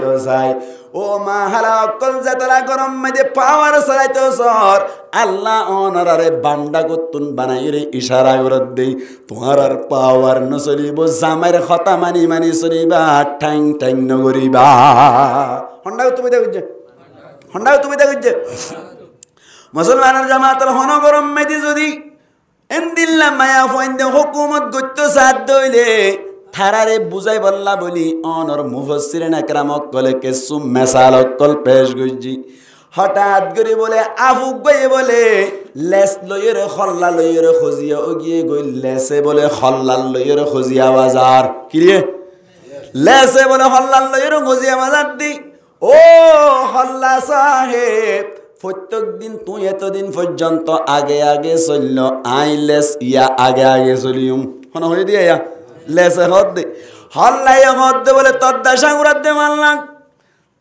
চালাইতো চাই ও মা হালা অকল যেতলা গরম মেদে পাওয়ার চালাইতো সর আল্লাহ অনারে বান্দা কতুন বানাই রে ইশারা করে দেই তোমার আর পাওয়ার ন চলিব জামাইর কথা মানি মানি চলিবা ঠ্যাং ঠ্যাং নগরিবা হন্ডাও তুমি দেখুছে হন্ডাও তুমি দেখুছে মুসলমানের জামাতের হন গরম মেদি যদি এন্দিল্লা মায়া ফয়েন্দে হুকুমত গত্য সাথ দইলে থারারে বুঝাই বললা বলি অনর মুফাসসিরিন একরাম কলে কেসু মেসাল কল পেশ গজি হঠাৎ করে বলে আফুক গয়ে বলে লেস লইরে খল্লা লইরে খজিয়া ওগিয়ে গই লেসে বলে খল্লাল লইরে খজিয়া বাজার কি রে লেসে বলে খল্লাল লইরে খজিয়া বাজার দি ও খল্লা সাহেব প্রত্যেক দিন তুই এতদিন পর্যন্ত আগে আগে চলল আইলেস ইয়া আগে আগে চলিম হন হয়ে দিয়ে ইয়া লেসে হদ দে হল্লাই হদ দে বলে তোর দাসা উড়াত দে মারলাম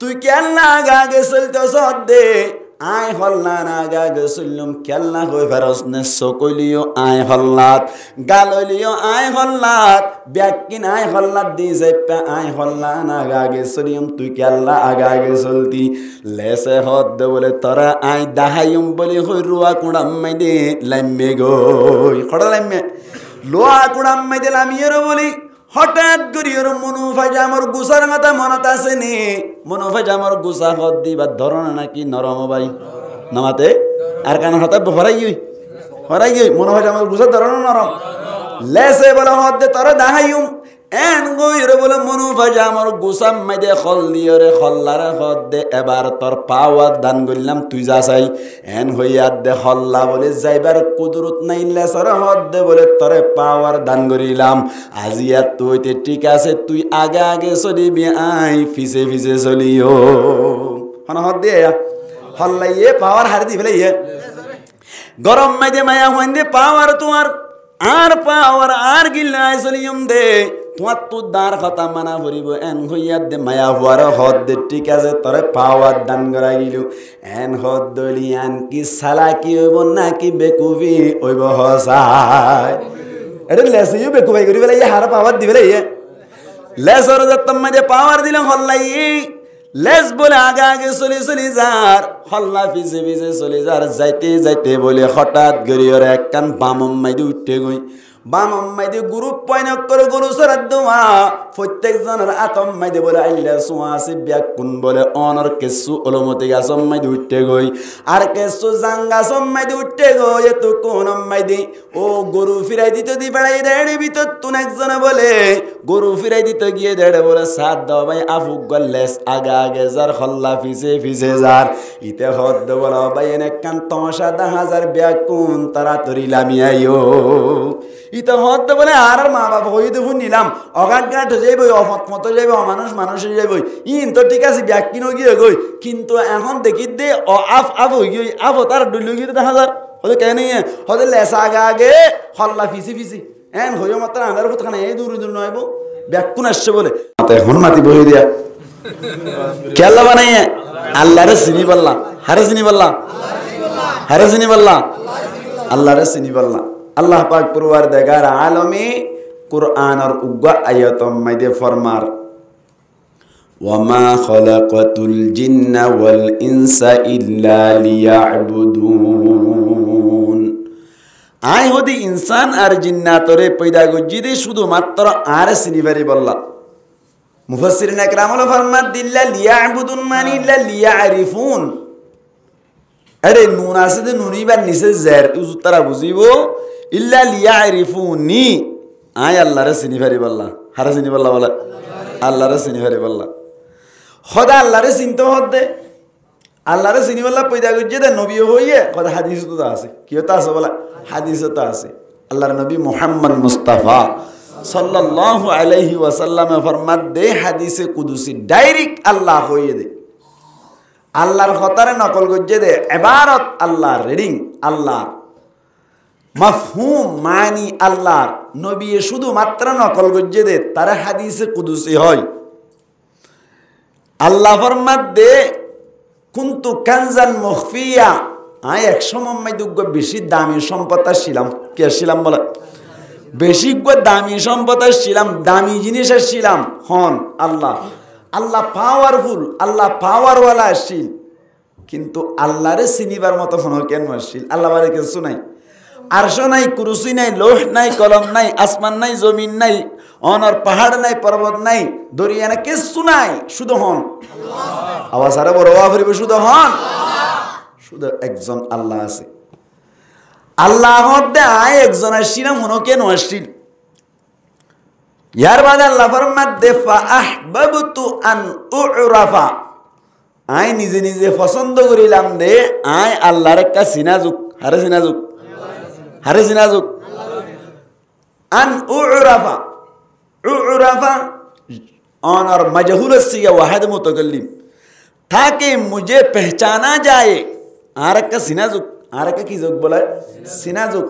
তুই কেল্লা আগে আগে চলতে সদ দে আই হল্লা না আগে আগে চললুম কেল্লা হয়ে ফেরস নে সকলিও আই হল্লাত গাললিও আই হল্লাত ব্যাকিন আই হল্লাত দি যাইপা আই হল্লা না আগে আগে চলিম তুই কেল্লা আগে আগে চলতি লেসে হদ দে বলে তোরা আই দাহাইম বলি হই রুয়া কুড়াম মাই দে লাইমে গই খড়া লাইমে লোয়া কুড়াম মাই দে লামিয়েরও বলি হঠাৎ করি ওর মনুফাই আমার গুসার মাথা মনত আছে নি মনুফাই আমার গুসা হদ দিবার ধরন নাকি নরম ভাই নামাতে আর কান হঠাৎ হরাই গই মনুফাই আমার গুসার ধরন নরম লেসে বলে হদ দে তোরা দাহাইম এন গইরে বলে মনুফাই আমার গুসাম মাইদে খল দিও রে খল্লারে হদ দে এবার তোর পাওয়ার দান করলাম তুই যা চাই এন হইয়া দে খল্লা বলে যাইবার কুদরত নাই লেসর হদ দে বলে তোরে পাওয়ার দান করিলাম আজি আর তুই ঠিক আছে তুই আগে আগে চলিবি আই ফিসে ফিসে চলিও হন হদ দে হল্লাইয়ে পাওয়ার হারি দি ফেলে গরম মাইদে মায়া হইন দে পাওয়ার তোমার আর পাওয়ার আর গিল্লা চলিয়ম দে তোমার তো দাঁড় কথা মানা ফুরিব এন হইয়া দে মায়া হওয়ার হদ দে ঠিক আছে তোরে পাওয়ার দান করা গিল এন হদ দলি আন কি সালা কি হইব নাকি বেকুবি হইব হসাই এটা লেসিও বেকুবাই করি ফেলে হার পাওয়ার দিবে লেসর যতম মাঝে পাওয়ার দিলাম হল্লাই লেস বলে আগে আগে চলি চলি যার হল্লা ফিসে ফিসে চলি যার যাইতে যাইতে বলে হঠাৎ গরিয়র এক কান বামম মাইদি উঠতে গই বামম মাইদি গ্রুপ পয়নক করে গরু সরাত দোয়া প্রত্যেক জনের আতম মাইদি বলে আইলা সোয়া আছে ব্যাকুন বলে অনর কেসু অলমতি গাছম মাইদি উঠতে গই আর কেসু জাঙ্গা সম মাইদি উঠতে গই এত কোন মাইদি ও গরু ফিরাই দিতে দি বেড়াই দেড়ে ভিতর তুন একজনে বলে গরু ফিরাই দিতে গিয়ে দেড়ে বলে সাত দাও ভাই আফুক গল্লেস আগে আগে যার হল্লা ফিসে ফিসে যার ইতে হদ বলা ভাই এনে কান তমাশা 10,000 ব্যাকুন তাড়াতাড়ি লামিয়াইও ইতে হদ বলে আর মা বাবা হই দেখুন নিলাম অগাট গাট হয়ে যাইব অফত মতো যাইব অমানুষ মানুষ হয়ে যাইব ইন তো ঠিক আছে ব্যাকিনও গিয়ে গই কিন্তু এখন দেখি দে ও আফ আফ হয়ে গিয়ে আফ তার ডুলি গিয়ে 10,000 হতে কেন হতে লেসা আগে আগে হল্লা ফিসি ফিসি এন হইও মাত্র আন্দার কোথাখানে এই দূর দূর নয়ব ব্যাকুন আসছে বলে এখন মাতি বই দিয়া কেল্লা বানাইয়ে আল্লাহরে চিনি পারলাম হারে চিনি পারলাম হারে চিনি পারলাম আল্লাহরে চিনি পারলাম আল্লাহ পাক পরওয়ারদিগার আলমী কুরআনের উগ্র আয়াতম মাইদে ফরমার ওয়ামা খালাকাতুল জিন্না ওয়াল ইনসা ইল্লা লিয়াবুদুন আই হদি ইনসান আর জিন্নাতরে পয়দা গজি দে শুধুমাত্র আর চিনিবারি বললা মুফাসসিরিন একরামুল ফরমাত দিল্লা লিয়াবুদুন মানে ইল্লা লিয়ারিফুন আরে নুন আছে দে নুনিবার নিচে জের ইউজ তারা বুঝিব ইল্লা লিয়ারিফুনি আই আল্লাহরে চিনি পারি বললা হারে চিনি বললা বলে আল্লাহরে চিনি পারি বললা খোদা আল্লাহরে চিনতে হদে আল্লাহরে চিনি বললা পয়দা গজি দে নবী হইয়ে খোদা হাদিস তো আছে কি তো আছে বলা হাদিস তো আছে আল্লাহর নবী মুহাম্মদ মুস্তাফা সাল্লাল্লাহু আলাইহি ওয়াসাল্লাম ফরমাত দে হাদিসে কুদুসি ডাইরেক্ট আল্লাহ হইয়ে দে আল্লাহর কথারে নকল গজ্জে দে ইবারত আল্লাহর রিডিং আল্লাহর মাফহুম মানি আল্লাহর নবী শুধু মাত্র নকল গজ্জে দে তার হাদিসে কুদুসি হয় আল্লাহ ফরমাত দে কুনতু কানজান মুখফিয়া আয় এক সময় দুগ্গ বেশি দামি সম্পদ ছিলাম কে ছিলাম বলে বেশি দামি সম্পদ ছিলাম দামি জিনিস ছিলাম হন আল্লাহ আল্লাহ পাওয়ারফুল, আল্লাহ পাওয়ারওয়ালা আসছিল, কিন্তু আল্লাহরে চিনিবার মতো কোনো কেন আসছিল? আল্লাহ বারে কিছু নাই, আরশ নাই, কুরসি নাই, লোহ নাই, কলম নাই, আসমান নাই, জমিন নাই, অনর পাহাড় নাই, পর্বত নাই, দরিয়া নাই, কিছু নাই, শুধু হন আওয়াজ আরে বড় আফরিব, শুধু হন, শুধু একজন আল্লাহ আছে। আল্লাহ মধ্যে আয় একজন আসছিল, মনো কেন আসছিল? ইয়ার বাদে আল্লাহ ফরমাতে ফাআহবাবতু আন উরাফা, আয় নিজে নিজে পছন্দ করিলাম দে আয় আল্লাহর একটা সিনাজুক, হারে সিনাজুক, হারে সিনাজুক, আন উরাফা, উরাফা और मजहूल सिया वाहिद मुतकल्लिम, ताकि मुझे पहचाना जाए। आरक का सिनाजुक, आरक का की जुक बोला सिनाजुक।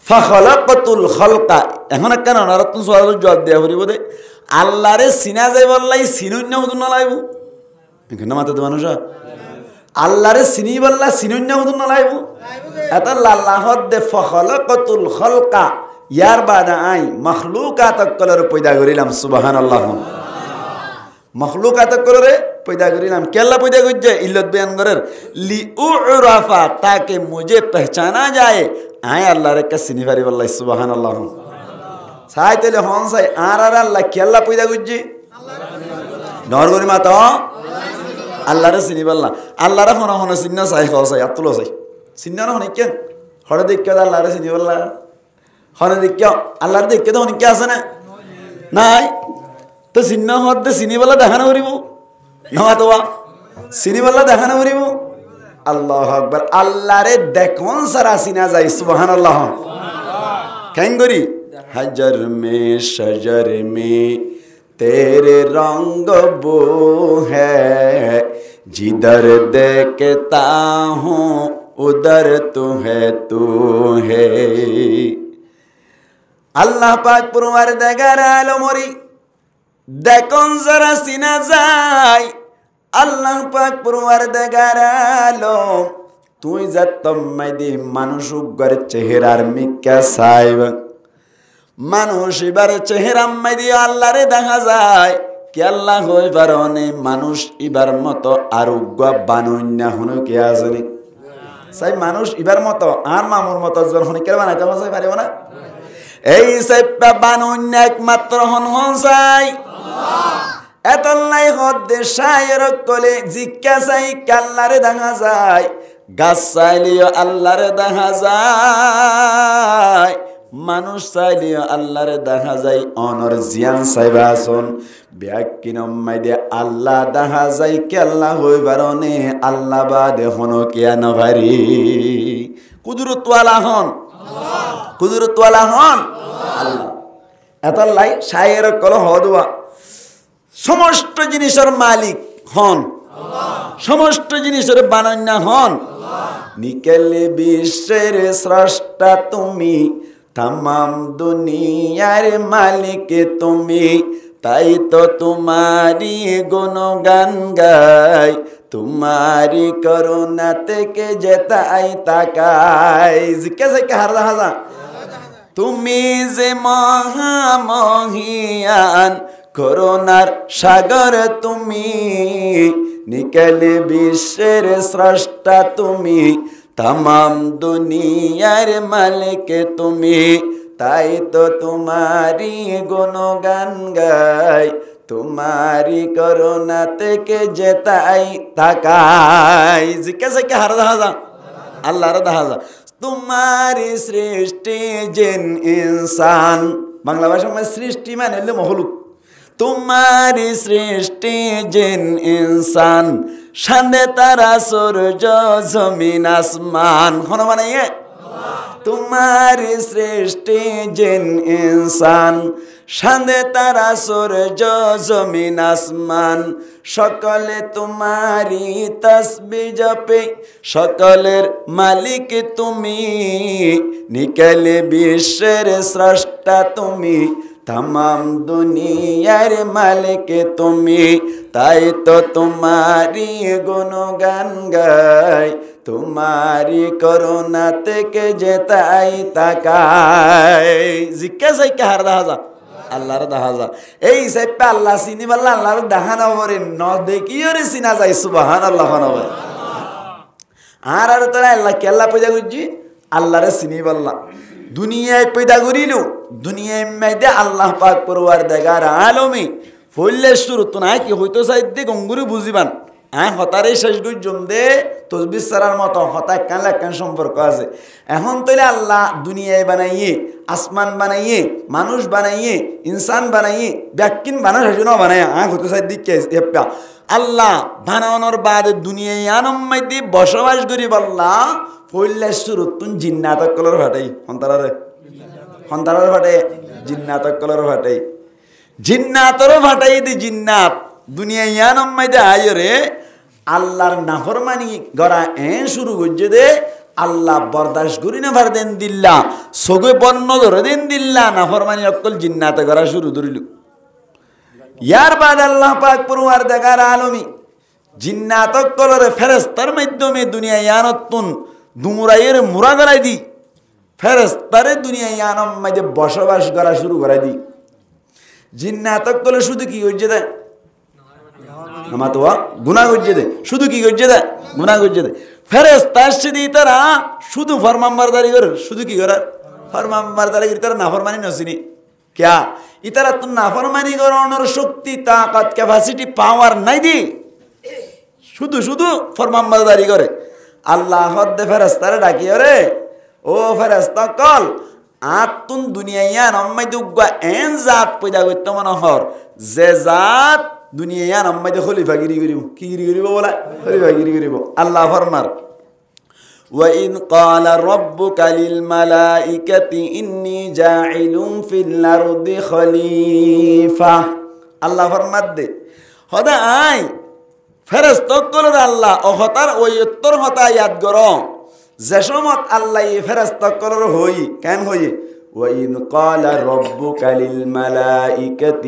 फखलकतुल खलका, এখন কেন নরতুন সওয়াল জবাব দেয়া হরি বদে আল্লাহরে সিনা যাই বললাই সিনুন্য হুদুন না লাইবু, এখানে মাথাতে মানুষ আল্লাহরে সিনি বললা সিনুন্য হুদুন না লাইবু, এত আল্লাহ দে ফখলকতুল খলকা, ইয়ার বাদা আই মখলুকাত কলর পয়দা করিলাম, সুবহানাল্লাহ। মখলুকাত কলরে পয়দা করিলাম, কেল্লা পয়দা করছে ইল্লত বয়ান করের লিউরাফা, তাকে মুঝে পহচানা যায়, আয় আল্লাহর একটা চিনি পারি বললাই, সুবহানাল্লাহ। সাই তেলে হন সাই আর আল্লাহ কেল্লা পয়দা করছে নরগরি মাতা আল্লাহরে চিনি পারলাম, আল্লাহরে হন হন চিহ্ন চাই খাওয়া চাই আত্মলো চাই চিহ্ন না হন কেন হরে দেখে আল্লাহরে চিনি পারলা, হনে দেখে আল্লাহর দেখে তো অনেকে আছে না নাই, তো চিহ্ন হতে চিনিবেলা দেখানো করিব না তো চিনিবেলা দেখানো করিব। আল্লাহু আকবার, আল্লাহরে দেখুন সারা চিনা যায়, সুবহানাল্লাহ। কেন করি হাজার মে শজর মে তেরে রঙ্গ বো হ্যায়, জিধর দেখতা হুঁ উধর তু হে। আল্লাহ পাক পুরোয়ার দেখার আলো মরি দেখুন যারা চিনা যায়, আল্লাহ পাক পুরোয়ার দেখার আলো তুই যা তম্মাই দি মানুষ উগ্র চেহারার মিকা সাইব, মানুষ এবার চেহারা মাই দিয়ে আল্লাহরে দেখা যায়, কে আল্লাহ হই পারনে মানুষ এবার মতো আরোগ্য বানুন্যা হন কে আসেনি সাই, মানুষ এবার মতো আর মামুর মতো জন হন কে বানাইতে চাই পারিব না, এই সাইপা বানুন্য একমাত্র হন হন চাই। এতলাই হদ্দে শায়ের কলে জিজ্ঞা চাই কাল্লারে দেখা যায়, গাছ চাইলেও আল্লাহরে দেখা যায়, মানুষ চাইলেও আল্লাহরে দেখা যায়, অনর জিয়ান চাইবাসন ব্যাকিনম্মাই দে আল্লাহ দেখা যায়, কে আল্লাহ হই বারনে আল্লাহ বাদে হন কিয়া নভারি, কুদরতওয়ালা হন, কুদরতওয়ালা হন আল্লাহ। এতলাই শায়ের কল হদুয়া সমস্ত জিনিসের মালিক হন, সমস্ত জিনিসের বানান্না হন, নিকেলে বিশ্বের স্রষ্টা তুমি, तमाम दुनियार मालिक তুমি, তাই তো তোমারি গুণগান গাই, তোমারি করুণা থেকে যেতাই তাকাই। জিজ্ঞাসা से कह रहा था তুমি যে মহামহিয়ান করুণার সাগর তুমি, নিকেলে বিশ্বের স্রষ্টা তুমি, तमाम दुनियार मालिक তুমি, তাই তো তোমারি গুণগান গাই, তোমারি করুণা থেকে যেতাই তাকাই। জিজ্ঞাসা কে হার দেখা আল্লাহর দেখা যা, তোমারি সৃষ্টি জিন ইনসান, বাংলা ভাষা মানে সৃষ্টি মানে হলো মখলুক, তোমারি সৃষ্টি জিন ইনসান, সান্দে তারা সূর্য জমিন আসমান, কোন মানে তোমারি সৃষ্টি জিন ইনসান, সান্দে তারা সূর্য জমিন আসমান, সকলে তোমারি তসবিহ জপে, সকলের মালিক তুমি, নিকেলে বিশ্বের স্রষ্টা তুমি, तमाम दुनियार मालिक তুমি, তাই তো তোমারি গুণগান গাই, তোমারি করুণা থেকে যেতাই তাকাই। জিজ্ঞাসা কে হার দেখা আল্লাহর দেখা যায় এই সাইপে আল্লাহ চিনি বললা আল্লাহর দেখা না পরে ন দেখিও রে চিনা যায় সুবহানাল্লাহ নবে আর আর তোরা আল্লাহ কেল্লা পয়দা করছি আল্লাহরে চিনি বললা দুনিয়ায় পয়দা করিলু দুনিয়ায় মেয়েদে আল্লাহ পাক পরওয়ারদিগার আলমী ফইলে শুরু তো নাই কি হইতো চাইতে গঙ্গুরি বুঝিবান হতারে শেষ গুই জম দে তসবির সারার মতো হতায় কানলে কান সম্পর্ক আছে এখন তৈলে আল্লাহ দুনিয়ায় বানাইয়ে আসমান বানাইয়ে মানুষ বানাইয়ে ইনসান বানাইয়ে ব্যাকিন বানা সেজন্য বানাই হইতো চাই দিক আল্লাহ বানানোর বাদে দুনিয়ায় আনম্মাইতে বসবাস করি বললা ফইলে শুরু তুন জিন্নাতক কলর ভাটাই হন্তারার ভাটে জিন্নাতক কলর ভাটাই জিন্নাতরও ভাটাই দি জিন্নাত দুনিয়া ইয়ানম্মাইতে আয় রে আল্লাহর নাফরমানি গড়া শুরু করছে দে আল্লাহ বরদাস্ত করি না ভার দেন দিল্লা সগে বন্য ধরে দেন দিল্লা নাফরমানি অকল জিন্নাতে গড়া শুরু ধরিল ইয়ার বাদ আল্লাহ পাক পরওয়ারদিগার আলমী জিন্নাতক কলরে ফেরেশতার মাধ্যমে দুনিয়া ইয়ানতুন দুমরাইয়ের মুরা গড়াই দি ফেরেশতারে দুনিয়া ইয়ানম্মাইতে বসবাস করা শুরু করাই দি জিন্নাতক কলে শুধু কি করছে দে আমার তো গুনাহ করছে দে শুধু কি করছে দে গুনাহ করছে দে ফেরেশতা আসছে দি তারা শুধু ফরমানবারদারি করে শুধু কি করে ফরমানবারদারি করে তারা নাফরমানি নসিনি क्या ইতারা তো নাফরমানি করানোর শক্তি তাকাত ক্যাপাসিটি পাওয়ার নাই দি শুধু শুধু ফরমানবারদারি করে আল্লাহ হদ্দে ফেরেশতারে ডাকি রে ও ফেরেশতা কল আতুন দুনিয়া নম্মাই দুগা এন জাত পয়দা করতে মনে হর যে জাত দুনিয়া নম্মাই দে খলিফাগিরি করিব কি গিরি করিব বলা খলিফাগিরি করিব আল্লাহ ফরমার وَإِذْ قَالَ رَبُّكَ لِلْمَلَائِكَةِ إِنِّي جَاعِلٌ فِي الْأَرْضِ خَلِيفَةً আল্লাহ ফরমাত দে হদা আই ফেরেশতা কলর আল্লাহ ও হতার ওই উত্তর হতা ইয়াদ করো যে সমত আল্লাহ এই ফেরেশতা কলর হই কেন হই وَإِذْ قَالَ رَبُّكَ لِلْمَلَائِكَةِ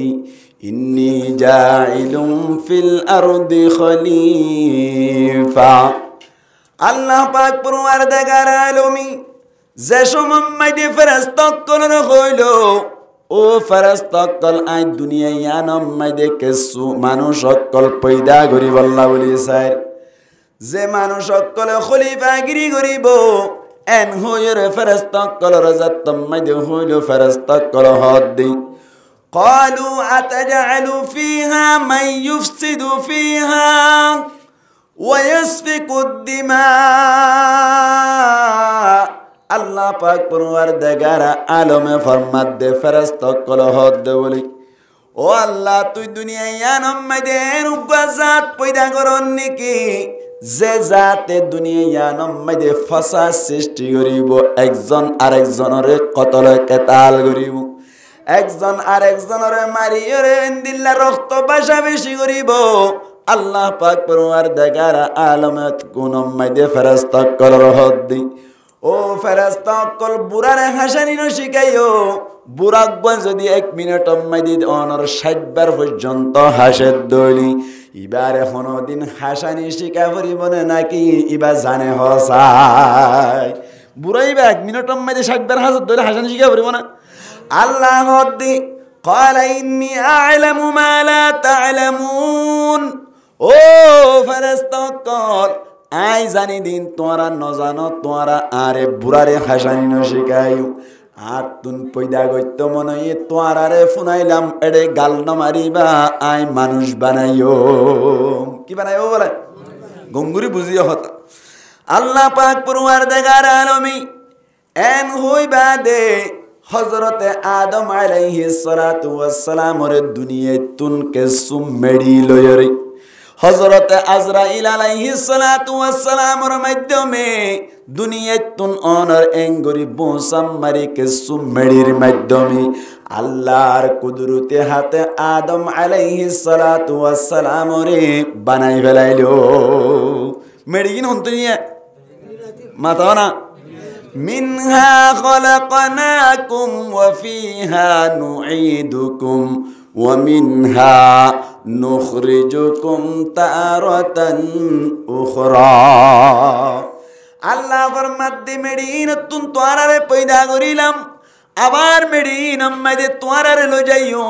إِنِّي جَاعِلٌ فِي الْأَرْضِ خَلِيفَةً আল্লাহ পাক পরওয়ারদিগার আলমী যে সময় ফেরেশতা কলর হইল ও ফেরেশতা কল আই দুনিয়া ইয়ানম মাইদে কিছু মানুষ সকল পয়দা করি বল্লা বলি স্যার যে মানুষ সকলে খলিফাগিরি করিব এন হইরে ফেরেশতা কলর জাতম মাইদে হইল ফেরেশতা কল হদ দি قالوا أتجعل فيها من يفسد فيها ويسفك الدماء আল্লাহ পাক পরওয়ারদিগার আলমে ফরমাত দে ফেরেশতা কল হদ দে বলি ও আল্লাহ তুই দুনিয়ায় ইয়ানম্মাইদে রূপজাত পয়দা করন নাকি যে জাতে দুনিয়া নম্মাইদে ফাসাদ সৃষ্টি করিব একজন আরেকজনরে কতল কেতাল করিব একজন আরেকজনরে মারিয়রে দিল্লা রক্ত বাসা বেশি করিব আল্লাহ পাক পরওয়ারদিগার আলমত কোনম্মাইদে ফেরেশতা কলর হদ্দি ও ফেরেশতা কল বুড়ারে হাসানি ন শিখাইও বুড়াক যদি 1 মিনিট মাইদি অনর 60 বার পর্যন্ত হাসে দলি ইবার এখনো দিন হাসানি শিখা পরিবনে নাকি ইবা জানে হসাই বুড়াই বা 1 মিনিট মাইদি 60 বার হাসে দলি হাসানি শিখা পরিব না আল্লাহ হদ্দি قال إني أعلم ما لا تعلمون ও ফেরেশতা কল আই জানি দিন তোরা নজানো তোরা আরে বুড়ারে হাসানি ন শিখাইও আর তুন পয়দা গইতো মনে তোরারে ফুনাইলাম এড়ে গাল ন মারিবা আই মানুষ বানাইও কি বানাইও বলে গঙ্গুরি বুঝিও হতা আল্লাহ পাক পরওয়ারদিগার আলমী এন হইবা দে হযরতে আদম আলাইহিস সালাতু ওয়াস সালাম রে দুনিয়ায় তুন কেসু মেডি লয়রে হযরতে আজরাইল আলাইহিস সালাতু ওয়াস সালামের মাধ্যমে দুনিয়াতুন অনর এঙ্গরি বোসাম মারি কেসু মেডির মাধ্যমে আল্লাহর কুদরতে হাতে আদম আলাইহিস সালাতু ওয়াস সালাম রে বানাই ফেলাইলো মেডি কিন হন্তনিয়া মাতানা মিনহা খলাকনাকুম ওয়া ফিহা নুঈদুকুম ومنها نخرجكم تارة أخرى আল্লাহ ফরমাত দে মেডিন তুন তোরারে পয়দা করিলাম আবার মেডিন আম্মাদে তোয়ারারে লো যাইও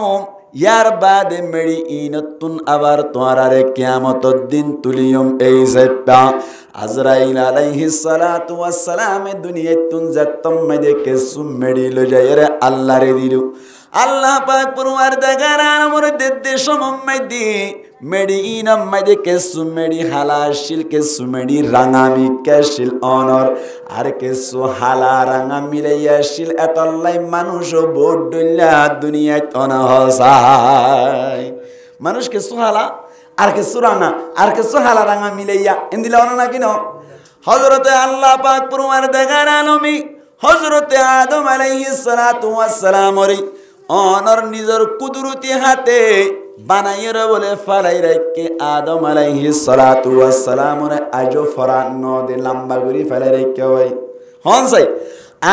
ইয়ার বাদে মেডিইনতুন আবার তোয়ারারে কিয়ামতর দিন তুলিয়ম এই যাইবা আজরাইল আলাইহিস সালাতু ওয়াস সালাম দুনিয়াতুন জাতম মেদে কেসু মেডি লো যাইরে আল্লাহরে দিলু আল্লাহ পাক পরওয়ারদিগার আলমের দেশ মোহাম্মদি মেডিইন আম্মাদে কেসু মেডি হালাশিল কেসু মেডি রাঙামি কেশিল অনর আর কেসু হালা রাঙা মিলাইয়াশিল এতলাই মানুষ বোট ডুল্লা দুনিয়ায় তনা হসায় মানুষ কেসু হালা আর কেসু রাঙা আর কেসু হালা রাঙা মিলাইয়া এন্দিলা অনা নাকি ন হযরতে আল্লাহ পাক পরওয়ারদিগার আলমী হযরতে আদম আলাইহিস সালাতু ওয়াস সালাম অনর নিজের কুদরতি হাতে বানাইরে বলে ফালাই রাখকে আদম আলাইহিস সালাতু ওয়াস সালাম আজো ফরান নদে লম্বা করি ফালাই রাখকে হয় হনসাই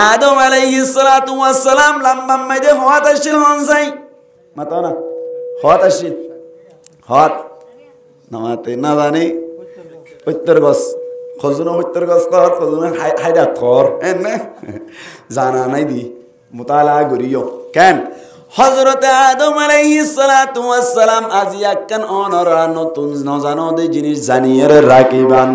আদম আলাইহিস সালাতু ওয়াস সালাম লম্বা মাইদে হওয়াত আসিল হনসাই মাতো না হওয়াত আসিল হওয়াত নামাতে না জানি উত্তর গস খজুনো উত্তর গস কর খজুনো হাইদা কর এনে জানা নাই দি মুতালা করিও কেন হযরতে আদম আলাইহিস সালাতু ওয়াস সালাম আজিয়া কান অনরা নতুন নজানো দে জিনিস জানিয়ে রাখিবান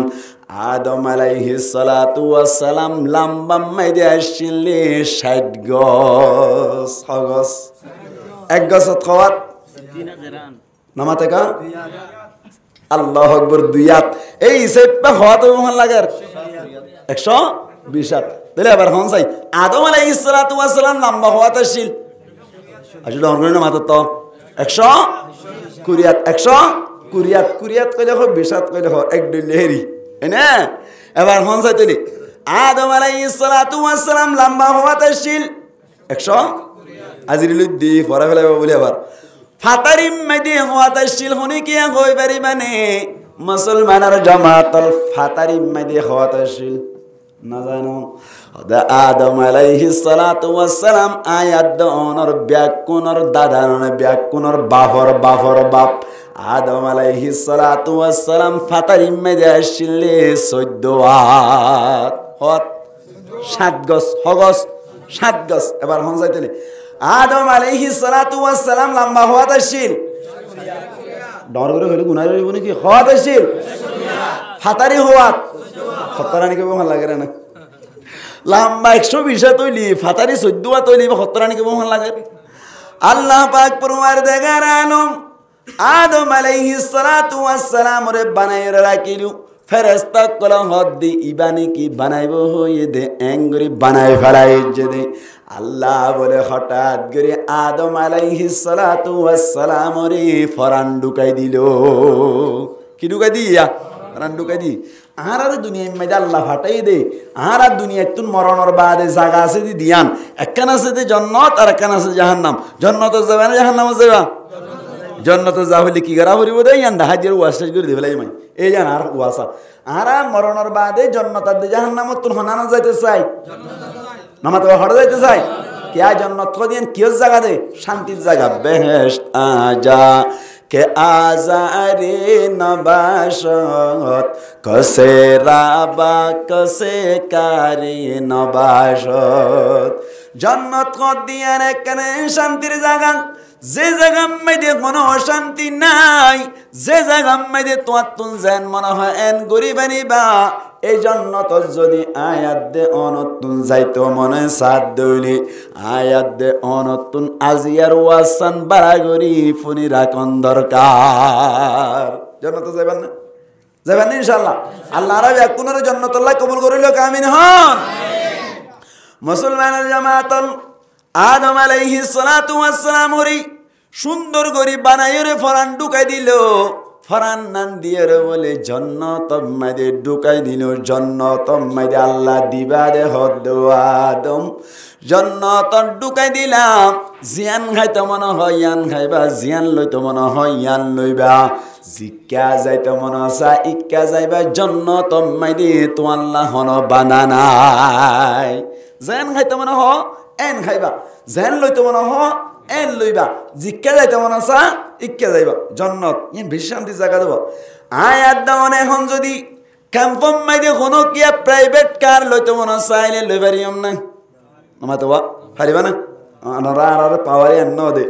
আদম আলাইহিস সালাতু ওয়াস সালাম লম্বা মাইদে আসিলে 60 গস হগস এক গসত খাওয়াত 3000 নামাতে কা আল্লাহু আকবার দুইয়াত এই সেপে হওয়াত মহল লাগার 120 তাহলে আবার হন চাই আদম আলাইহিস সালাতু ওয়াস সালাম লম্বা হওয়াত আসিল আসলে অনগণ মাত্র তো 120 120 কইলে হয় 20 কইলে হয় এক দুই লেহেরি এনে এবার হন চাই তাহলে আদম আলাইহিস সালাতু ওয়াস সালাম লম্বা হওয়াত আসিল 100 আজিরিল দি ফরা ফেলাইব বলি আবার ফাতারিম মেদি হওয়াত আসিল হনি কি কই পারি মানে মুসলমানের জামাতল ফাতারিম মেদি হওয়াত আসিল না জানো আদম আলাইহিস সালাতু ওয়াস সালাম আয়াত অনর ব্যাকুনর দাদানর ব্যাকুনর বাফর বাপ আদম আলাইহিস সালাতু ওয়াস সালাম ফাতারিম মেদি আসিলে 14 হাত হত 7 গস হগস 7 গস এবার হন যাইতেলে আদম আলাইহিস সালাতু ওয়াস সালাম লম্বা হওয়াত আসিল ডর করে হইলো গুনাহ হইব নাকি হওয়াত আসিল ফাতারি হওয়াত খতরানি কে ভাল লাগে না লম্বা 120 তৈলি ফাতারি 14 তৈলি খতরানি কে ভাল লাগে আল্লাহ পাক পরওয়ারদিগার আলম আদম আলাইহিস সালাতু ওয়াস সালাম রে বানাইরা রাখিলু ফেরেশতা কল হদ্দি ইবানি কি বানাইবো হয়ে দে এঙ্গরি বানাই ফেলাই যে দে আল্লাহ বলে হঠাৎ করে আদম আলাইহিস সালাতু ওয়াস সালাম রে ফরান ঢুকাই দিল কি ঢুকাই দিয়া ফরান ঢুকাই দি আর দুনিয়ার মধ্যে আল্লাহ ফাটাই দে আর দুনিয়ায় তুন মরণের বাদে জায়গা আছে দি দিয়ান একখান আছে দি জান্নাত আর একখান আছে জাহান্নাম জান্নাতে যাবে না জাহান্নামে যাবা জান্নাতে যা হইলে কি করা হরিব দেই আন্দা হাজির ওয়াসটা করে দিবেলাই মাই এই জান আর ওয়াসা আর মরণের বাদে জান্নাত আর জাহান্নামত তুন হনানা যাইতে চাই নামাতে হড় যাইতে চাই क्या जन्नत को दियन किस जगह दे शांति जगह बेहेश्त आजा के आजारे नबाशत कसे राबा कसे कारी नबाशत जन्नत को दियन एकने शांतिर जगह যে জায়গা মধ্যে কোনো অশান্তি নাই যে জায়গা মধ্যে তোমার তুন যেন মনে হয় এন গরিবানি বা এই জান্নাত যদি আয়াত দে অনতুন যাইতো মনে সাদ দইলি আয়াত দে অনতুন আজিয়ার ওয়াসান বারাগরি ফুনি রাখন দরকার জান্নাত যাবেন না ইনশাআল্লাহ আল্লাহ রাব এককুনের জান্নাত আল্লাহ কবুল করিল আমিন হন মুসলমানের জামাতল আদম আলাইহিস সালাতু ওয়াস সালাম রে সুন্দর করে বানাইরে ফরান ঢুকাই দিল ফরান নান দিয়ে বলে জান্নাত মাদে ঢুকাই দিল জান্নাত মাদে আল্লাহ দিবা দে হদ আদম জান্নাত ঢুকাই দিলাম জিয়ান খাইতে মনে হয় ইয়ান খাইবা জিয়ান লইতে মনে হয় ইয়ান লইবা জিক্কা যাইতে মনে আসা ইক্কা যাইবা জান্নাত মাদে তো আল্লাহ হন বানানাই জিয়ান খাইতে মনে হ এন খাইবা জেন লইতে মনে হ এন লইবা জিক্কা যাইতে মনে আসা ইক্কা যাইবা জান্নাত ইন বেশি শান্তি জায়গা দেব আয়াত দাওনে এখন যদি ক্যাম্পম মাইদে কোনো কিয়া প্রাইভেট কার লইতে মনে চাইলে লইবারিয়ম না আমাতে বা পারিবা না অনরার পাওয়ারে নদে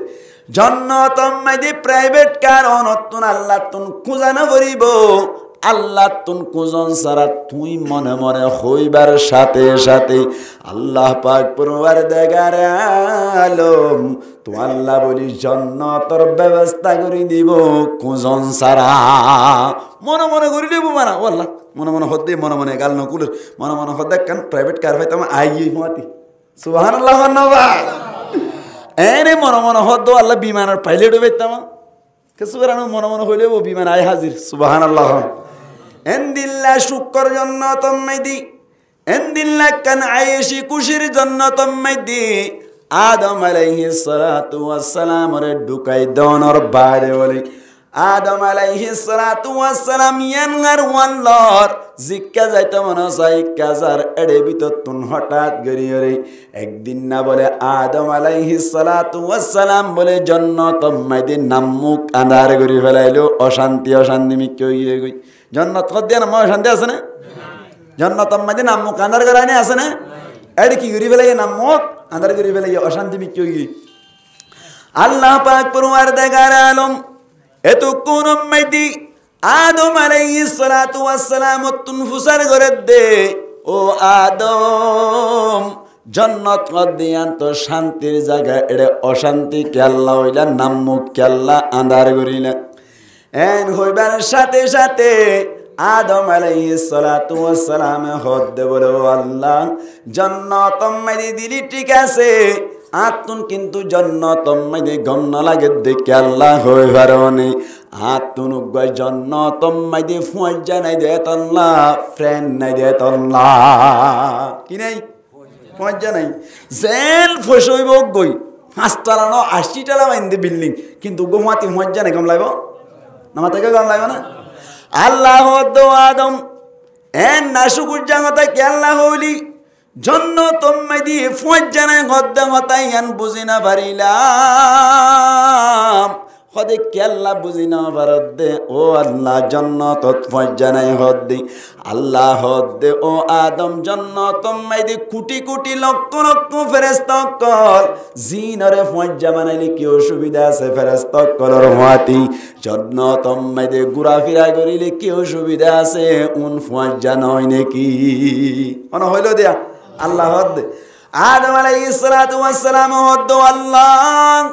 জন্নতম মাইদি প্রাইভেট কার অনতুন আল্লাহ তুন খুঁজানো করিব আল্লাহ তুন কুজন সারা তুই মনে মনে হইবার সাথে সাথে আল্লাহ পাক পরওয়ার দেগার আলম তো আল্লাহ বলি জন্নতর ব্যবস্থা করে দিব কুজন সারা মনে মনে করে দিব মানা ও আল্লাহ মনে মনে হদ্দে মনে মনে গাল নকুল মনে মনে হদ্দে কেন প্রাইভেট কার পাইতাম আইয়ে হুয়াতি সুবহানাল্লাহ ধন্যবাদ এনে মনে মনে হদ্দ আল্লাহ বিমানের পাইলট পাইতাম কিছু মনে মনে হইলে ও বিমান আয় হাজির সুবহানাল্লাহ এন্দিল্লা শুকর জন্নতম মাইদি এন্দিল্লা কান আয়েশি কুশির জন্নতম মাইদি আদম আলাইহিস সালাতু ওয়াস সালাম রে ঢুকাই দনর বাইরে বলে আদম আলাইহিস সালাতু ওয়াস সালাম ইয়ানগার ওয়াল্লর জিক্কা যাইতে মনে চাই কাজার এড়ে ভিতর তুন হঠাৎ গরিয়রে একদিন না বলে আদম আলাইহিস সালাতু ওয়াস সালাম বলে জন্নতম মাইদি নামুক আন্ধার করি ফেলাইলো অশান্তি অশান্তি মিক্কে হইয়ে গই জন্নত কদ্দিয়া নাম অশান্তি আছে না জন্নতম মাইদি নামুক আন্ধার করাই আছে না এড়ে কি করি ফেলাই নামুক আন্ধার করি ফেলাই অশান্তি মিক্কে হই আল্লাহ পাক পরওয়ার দেগার আলম এতক্ষণ মাইদি আদম আলাইহিস সালাতু ওয়াস সালাম তুন ফুসার করে দে ও আদম জন্নত কদ্দিয়ান তো শান্তির জায়গা এড়ে অশান্তি কেল্লা হইলা নামুক কেল্লা আন্ধার করিলা এন হইবার সাথে সাথে আদম আলাইহিস সালাতু ওয়াস সালাম হদ্দে বলে ও আল্লাহ জন্নতম মাইদি দিলি ঠিক আছে আতুন কিন্তু জন্নতম মাইদি গম না লাগে দেখে আল্লাহ হই পারনি আতুন গয় জন্নতম মাইদি ফুয়াই জানাই দে তল্লাহ ফ্রেন্ড নাই দে তল্লাহ কি নাই ফুয়াই জানাই জেল ফসইব গই 5 তলা না 80 তলা বাইন্দে বিল্ডিং কিন্তু গোমাতি ফুয়াই জানাই গম লাগব না মাথাকে গম লাগবে না আল্লাহ দো আদম এন নাশুকুর জাগতা কে আল্লাহ হইলি জন্নতম মাইদি ফুয়াই জানাই গদ্দা হতাই আন বুঝি না পারিলাম হদে কেল্লা বুঝি না ভারত দে ও আল্লাহ জন্নতত ফুয়াই জানাই হদ দে আল্লাহ হদ দে ও আদম জন্নতম মাইদি কোটি কোটি লক্ষ লক্ষ ফেরেশতা কল জিনরে ফুয়াই জামানাইলি কি অসুবিধা আছে ফেরেশতা কলর হওয়াতি জন্নতম মাইদি ঘোরাফেরা করিলে কি অসুবিধা আছে উন ফুয়াই জানাই নাকি মনে হইল দিয়া আল্লাহ হদ আদম আলাইহিস সালাতু ওয়াস সালাম হদ আল্লাহ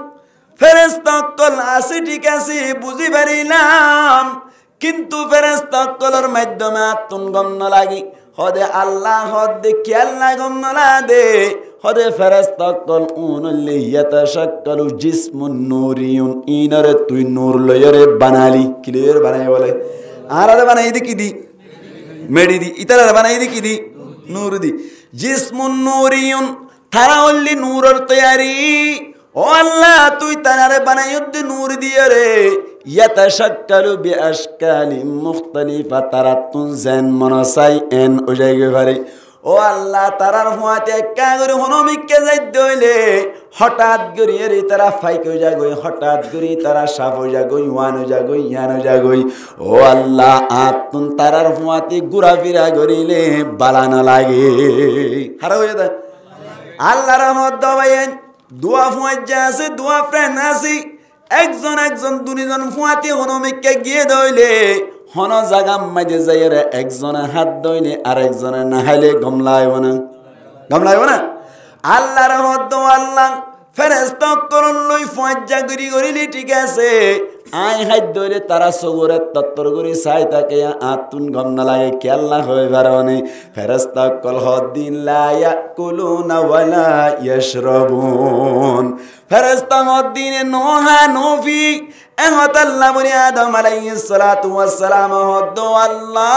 ফেরেশতা কল আছে ঠিক আছে বুঝি পারিলাম কিন্তু ফেরেশতা কলর মাধ্যমে আতুন গম না লাগি হদে আল্লাহ হদ খেয়াল না গম না দে হদে ফেরেশতা কল উনলিয়াতা শাক্কালু জিসমুন নূরিয়ুন ইনারে তুই নূর লয়রে বানালি ক্লিয়ার বানাই বলে আর আরে বানাই দি কি দি মেডি দি ইতারা বানাই দি কি দি নূর দি জিসমুন নূরিয়ুন তারা হল্লি নূরর তৈয়ারি ও আল্লাহ তুই তারারে বানাইতে নূর দিয়ে রে ইয়াতাশাক্কালু বিআশকালিম মুখতালিফা তারাতুন জান মনসাই এন ও জায়গা পারে ও আল্লাহ তারার হুয়াতে একা করে হনমিককে যাই দইলে হঠাৎ গরিয়ে রে তারা ফাইকে যাগই হঠাৎ গরি তারা সাফ যাগই ওয়ানো যাগই ইয়ানো যাগই ও আল্লাহ আতুন তারার হুয়াতে ঘোরাফেরা করিলে বালানা লাগে হারা হয়ে যায় আল্লাহর রহমত দবাইন দোয়া ফুয়াজ্জা আছে দোয়া ফ্রেন্ড আছে একজন একজন দুইজন ফুয়াতি হনমিককে গিয়ে দইলে হন জায়গা মাঝে যাইরে একজনে হাত দইলে আর একজনে নাহাইলে গমলাইব না আল্লাহর রহমত আল্লাহ ফেরেশতা করন লই ফুয়াজ্জা গরি গরিলি ঠিক আছে আই হাত দইলে তারা সগরে তত্তর গরি চাই তাকে আতুন গম না লাগে কি আল্লাহ হই পারনে ফেরেশতা কল হদিন লা ইয়াকুলুনা ওয়ালা ইয়াশরাবুন ফেরেশতা হদিনে নোহা নফি এহত আল্লাহ বনি আদম আলাইহিস সালাতু ওয়াস সালাম হদ আল্লাহ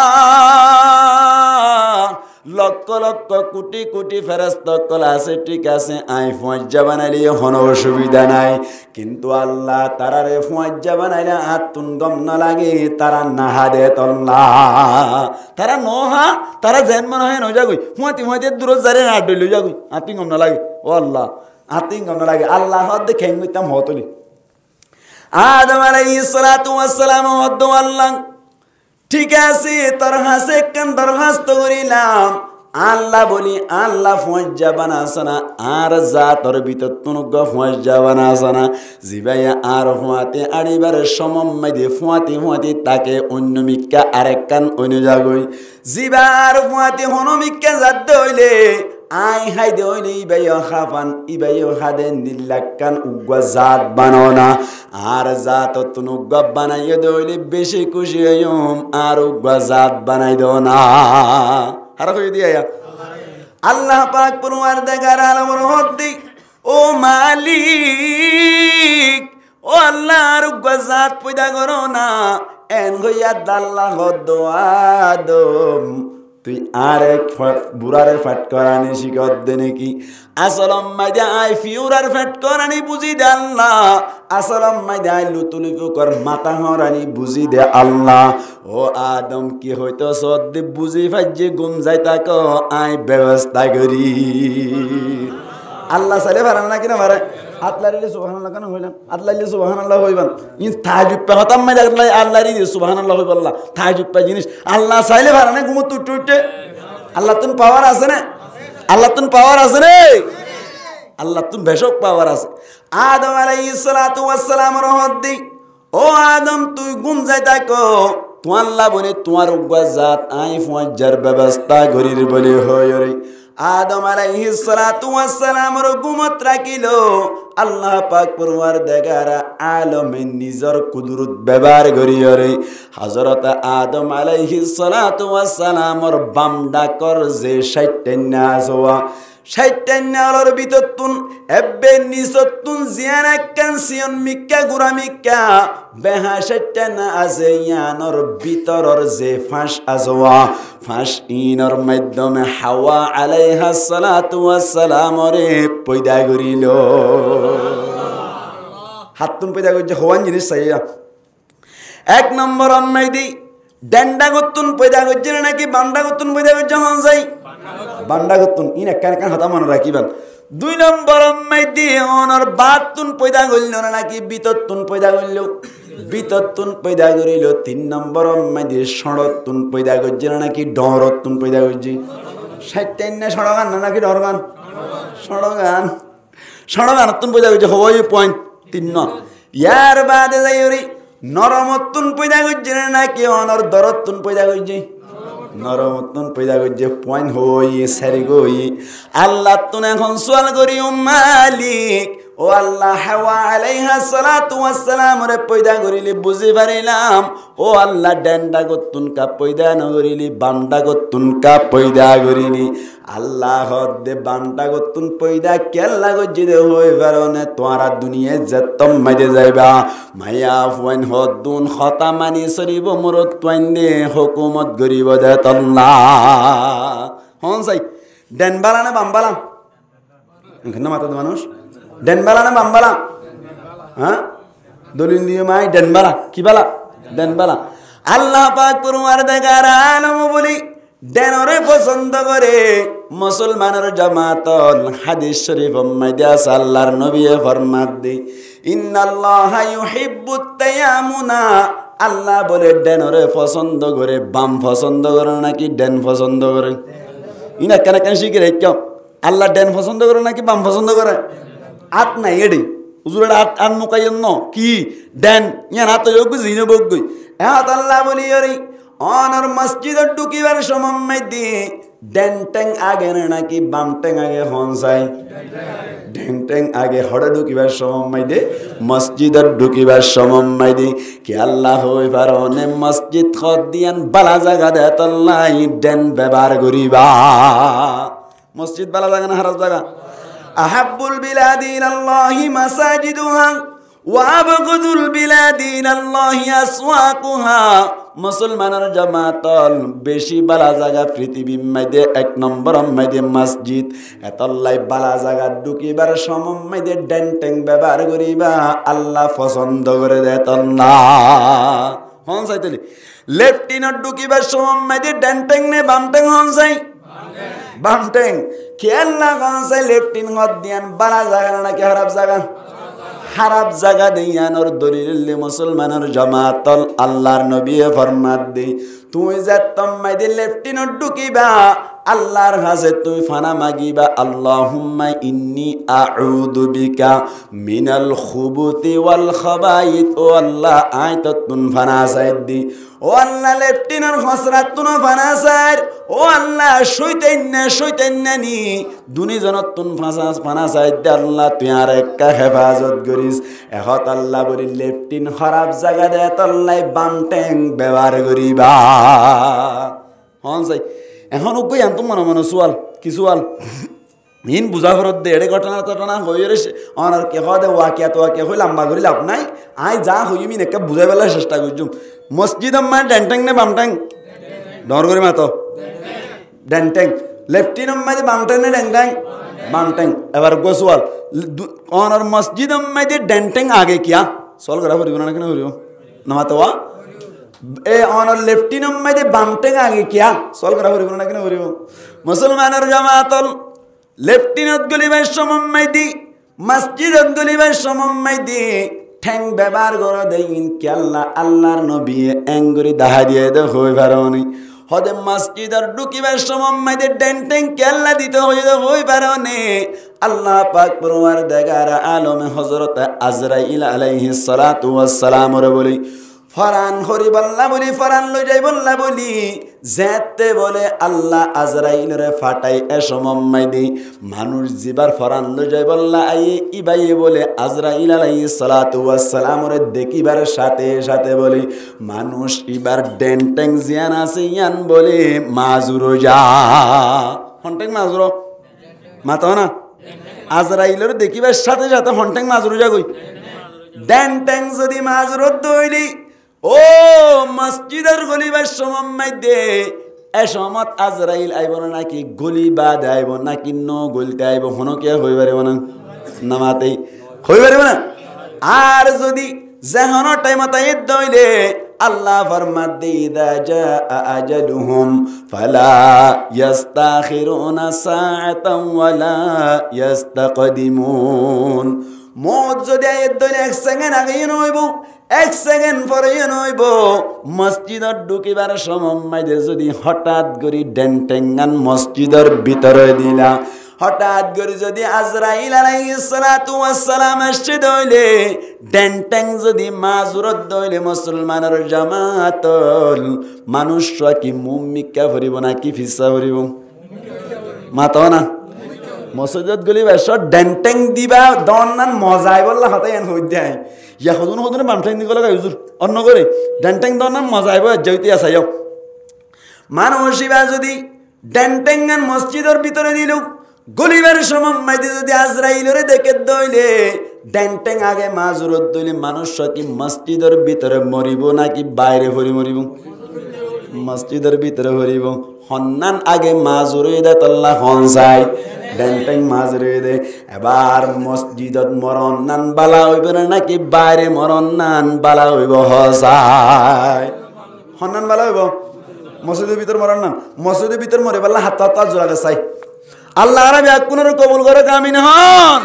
লক্ষ লক্ষ কোটি কোটি ফেরেশতা কল আছে ঠিক আছে আই ফুয়াজ্জা বানাইলে কোনো অসুবিধা নাই কিন্তু আল্লাহ তারারে ফুয়াজ্জা বানাইলে আতুন গম না লাগে তারা নাহা দে তল্লাহ তারা নোহা তারা যেন মনে হয় নয় যাগুই ফুয়াতি ফুয়াতি দূর যারে না ডইল যাগুই আতিং গম না লাগে ও আল্লাহ আতিং গম না লাগে আল্লাহ হদ খেং গইতাম হতলি আদম আলাইহিস সালাতু ওয়াস সালাম হদ আল্লাহ ঠিক আছে তোর হাসে কান দরখাস্ত করিলাম আল্লাহ বলি আল্লাহ ফজা বানাসানা আর জাতর ভিতর তুনুগ ফজা বানাসানা জিবাইয়া আর ফুয়াতে আড়িবার সমম্মাইদে ফুয়াতে তাকে অন্য মিক্কা আরেক কান অন্য জাগই জিবার ফুয়াতে হনমিক্কা জাত হইলে আই হাই দে হইলে ইবাইয়া খাফান ইবাইয়া হাদে নিল্লাকান উগ্গা জাত বানাওনা আর জাত তুনুগ বানাইয়া দইলে বেশি খুশি হইম আর উগ্গা জাত বানাই দো না হারা কই দিয়া আল্লাহ পাক পরওয়ারদিগার আলমের হদ্দি ও মালিক ও আল্লাহর গজাত পয়দা করো না এন গইয়া দাল্লাহ হদ্দ আদম তুই আরেক বুড়ারে ফাট করানি শিখত দে নাকি আসলম মাইদা আই ফিউরার ফাট করানি বুঝি দে আল্লাহ আসলম মাইদা আই লুতুলুকু কর মাথা হরানি বুঝি দে আল্লাহ ও আদম কি হইতো সদ্দে বুঝি ফাজ্জে গুম যাই তাক আই ব্যবস্থা করি আল্লাহ সালে পারে না কিনা পারে আতলারিলে সুবহানাল্লাহ কেন হইলাম আতলারিলে সুবহানাল্লাহ হইবান ইন তাহাজ্জুদ পে হতাম মে দেখলাই আল্লাহরই সুবহানাল্লাহ হইবাল্লাহ তাহাজ্জুদ পে জিনিস আল্লাহ চাইলে পারে না ঘুমো টুটে আল্লাহ তুন পাওয়ার আছে না আল্লাহ তুন পাওয়ার আছে রে আল্লাহ তুন বেশক পাওয়ার আছে আদম আলাইহিস সালাতু ওয়াস সালাম রহদ্দি ও আদম তুই গুম যাই তাকো তো আল্লাহ বলে তোমার উগ্গাজাত আই ফজর ব্যবস্থা গরির বলে হয় রে আদম আলাইহিস সালাতু ওয়াস সালাম রগুমত রাখিলো আল্লাহ পাক পরওয়ারদিগার আলমিন নিজর কুদরত ব্যবহার করিয়রে হযরত আদম আলাইহিস সালাতু ওয়াস সালামর বামডা কর যে 60 নাজওয়া 60 নালর বিততুন এবে নিসতুন জিয়ানা কানসিয়ন মিক্কা গুরা মিক্কা বেহা 60 না আছে ইয়ানর ভিতরর যে ফাঁস আজওয়া ফাঁস ইনর মাধ্যমে হাওয়া আলাইহা সালাতু ওয়াস সালাম রে পয়দা করিল হাতুন পয়দা করছে হওয়ান জিনিস সাইয়া এক নম্বর আম্মাইদি ডেন্ডা গতুন পয়দা করছে নাকি বান্ডা গতুন পয়দা করছে হন যাই বান্ডা গতুন ইন একখান একখান হাতা মনে রাখিবেন দুই নম্বর আম্মাইদি অনর বাতুন পয়দা করল নাকি বিততুন পয়দা করল বিততুন পয়দা করিল তিন নম্বর আম্মাইদি সড়তুন পয়দা করছে নাকি ডরতুন পয়দা করছে 60 না সড়গান নাকি ডরগান সড়গান সড়গান তুন পয়দা করছে হওয়াই পয়েন্ট 3 ন ইয়ার বাদে যাইরি নরমতুন পয়দা করছে নাকি অনর দরতুন পয়দা করছে নরমতুন পয়দা করছে পয়েন্ট হই সারি গই আল্লাহ তুন এখন সওয়াল করি ও মালিক ও আল্লাহ হাওয়া আলাইহা সালাতু ওয়াস সালাম রে পয়দা করিলি বুঝি পারিলাম ও আল্লাহ ডেন্ডা গতুন কা পয়দা ন করিলি বান্ডা গতুন কা পয়দা করিলি আল্লাহ দে বান্ডা গতুন পয়দা কেল্লা গজি দে হই পারনে তোরা দুনিয়া জতম মাইদে যাইবা মায়া ফুন হদুন খতা মানি সরিব মুরত তোইন দে হুকুমত গরিব দে আল্লাহ হন সাই ডেনবালা না বামবালা এখানে মাথা মানুষ ডেনবালা না বামবালা হ্যাঁ দলিল দিয়ে মাই ডেনবালা কি বালা ডেনবালা আল্লাহ পাক পরওয়ারদিগার আলম বলি ডেনরে পছন্দ করে মুসলমানের জামাতল হাদিস শরীফ মধ্যে আছে আল্লাহর নবী ফরমাত দি ইন্নাল্লাহা ইউহিব্বুত তায়ামুনা আল্লাহ বলে ডেনরে পছন্দ করে বাম পছন্দ করে নাকি ডেন পছন্দ করে ইনা কেন কেন শিখে রেখো আল্লাহ ডেন পছন্দ করে নাকি বাম পছন্দ করে আত নাই এডি হুজুরের আত আন মুকাইন ন কি ডেন ইয়া না তো যোগ জিনে বগই এত আল্লাহ বলি ওরে অনর মসজিদে ঢুকিবার সময় মধ্যে ডেন টেং আগে নাকি বাম টেং আগে হনসাই ডেন টেং আগে হড়ে ঢুকিবার সময় মধ্যে মসজিদে ঢুকিবার সময় মধ্যে কি আল্লাহ হই পারনে মসজিদ খদিয়ান বালা জায়গা দে আল্লাহ ডেন ব্যবহার করিবা মসজিদ বালা জায়গা না হারাস জায়গা আহাব্বুল বিলাদি ইলাল্লাহি মাসাজিদুহা ওয়া আবগুদুল বিলাদি ইলাল্লাহি আসওয়াকুহা মুসলমানের জামাতল বেশি বালা জায়গা পৃথিবীর মধ্যে এক নম্বর মধ্যে মসজিদ এতলাই বালা জায়গা ঢুকিবার সময় মধ্যে ডেন্টেং ব্যবহার করিবা আল্লাহ পছন্দ করে দেয় আল্লাহ হন চাইতলি লেফটিনত ঢুকিবার সময় মধ্যে ডেন্টেং নে বামটেং হন চাই বামটেং খেয়াল না হন চাই লেফটিন হদ দিয়ান বালা জায়গা নাকি খারাপ জায়গা খারাপ জায়গা দিয়ানোর দলিল মুসলমানের জামাতল আল্লাহর নবী ফরমাত দি তুই যে তম্মাই দি লেফটিনত ঢুকিবা আল্লাহর কাছে তুই ফানা মাগিবা আল্লাহুম্মা ইন্নী আউযু বিকা মিনাল খুবুতি ওয়াল খাবাইত। ও আল্লাহ আই তো তুন ফানা চাইদি। ও আল্লাহ লেফটিনের হসরাত তুন ফানা চাই। ও আল্লাহ শৈতান্না নি দুনিজনত তুন ফানা চাইদি। আল্লাহ তুই আর একটা হেফাজত করিস। এহত আল্লাহ বলি লেফটিন খারাপ জায়গা দে তল্লাই বামটেং ব্যবহার করিবা হন চাই। এখন কই আনতো মনে মনে সোয়াল কি সোয়াল ইন বুঝা ফরত দে এড়ে ঘটনা হয়ে রে অনার কে দে ওয়াকিয়া হই লম্বা করি লাভ নাই। আই যা হই মিন একটা বুঝাই পেলার চেষ্টা করছুম। মসজিদ আমার ডেন্টেং নে বামটেং ডর করি মাতো ডেন্টেং লেফটিন মাঝে বামটেং নে ডেন্টেং বামটেং। এবার গো সোয়াল অনার মসজিদ মাঝে ডেন্টেং আগে কিয়া সল করা ফুরিব না কেন ফুরিব না মাতো এ অনার লেফটিন মাঝে বামটেং আগে কিয়া সল করা ফুরিব না কেন ফুরিব। মুসলমানের জামাতল লেফটিনত গলিবার সময় দি মসজিদত গলিবার সময় দি ঠ্যাং ব্যবহার করে দেইন কি আল্লাহ আল্লাহর নবী এঙ্গুরি দাহা দিয়ে দে হই পারনি। হদে মসজিদর ঢুকিবার সময় দি ডেন্টেং কি আল্লাহ দিতে হই পারনি। আল্লাহ পাক পরওয়ারদিগার আলমে হযরত আজরাইল আলাইহিস সালাতু ওয়াস সালাম রে বলি ফরান হরি বল্লা বলি ফরান লই যাই বল্লা বলি যেতে বলে আল্লাহ আজরাইল রে ফাটাই এ সময় দি মানুষ জিবার ফরান লই যাই বল্লা আই ইবাই বলে আজরাইল আলাইহিস সালাতু ওয়াস সালাম রে দেখিবার সাথে সাথে বলি মানুষ ইবার ডেন্টেং জিয়ান আছে ইয়ান বলে মাজুরো যা হন্টেং মাজুরো মাতো না আজরাইলের দেখিবার সাথে সাথে হন্টেং মাজুরো যা কই ডেন্টেং যদি মাজুরো দইলি ও মসজিদের গলিবার সময় দে এ সমত আজরাইল আইব না নাকি গলি বাদ আইব নাকি ন গলিতে আইব হনো কে হই পারিব না নামাতেই হই পারিব না। আর যদি যেহন টাইমত আইত দইলে আল্লাহ ফরমাত দে ইদা জা আজালুহুম ফালা ইস্তাখিরুনা সাআতান ওয়ালা ইস্তাকদিমুন। মত যদি আইত দইলে এক সেকেন্ড আগে নইব এক সেকেন্ড পরে নইব। মসজিদত ঢুকিবার সময় যদি হঠাৎ করে ডেন্টেঙ্গান মসজিদের ভিতরে দিলা হঠাৎ করে যদি আজরাইল আলাইহিস সালাতু ওয়াস সালাম আসছে দইলে ডেন্টেং যদি মাজুরত দইলে মুসলমানের জামাতল মানুষ কি মুমিকা ভরিব না কি ফিসা ভরিব মাতো না। মসজিদত গলি বেশ ডেন্টেং দিবা দন্নান মজাই বললা হতাই এন হই দেয় ইয়া হদুন বামটেং দি গলা হুজুর অন্য করে ডেন্টেং দন্নান মজাইব যাইতে আসাইও মানুষ ইবা যদি ডেন্টেঙ্গান মসজিদের ভিতরে দিল গলিবার সময় যদি আজরাইলরে দেখে দইলে ডেন্টেং আগে মাজুরত দইলে মানুষ কি মসজিদের ভিতরে মরিব নাকি বাইরে হরি মরিব মসজিদের ভিতরে হরিব। হন্নান আগে মাজুরে দে তল্লা হনসাই ডেন্টেং মাজুরে দে। এবার মসজিদত মরণ নান বালা হইব নাকি বাইরে মরণ নান বালা হইব হসাই হন্নান বালা হইব মসজিদের ভিতর মরণ নান মসজিদের ভিতর মরে বাল্লা হাত জোড়াকে চাই আল্লাহ আরবি কোন কবুল করে কামিন হন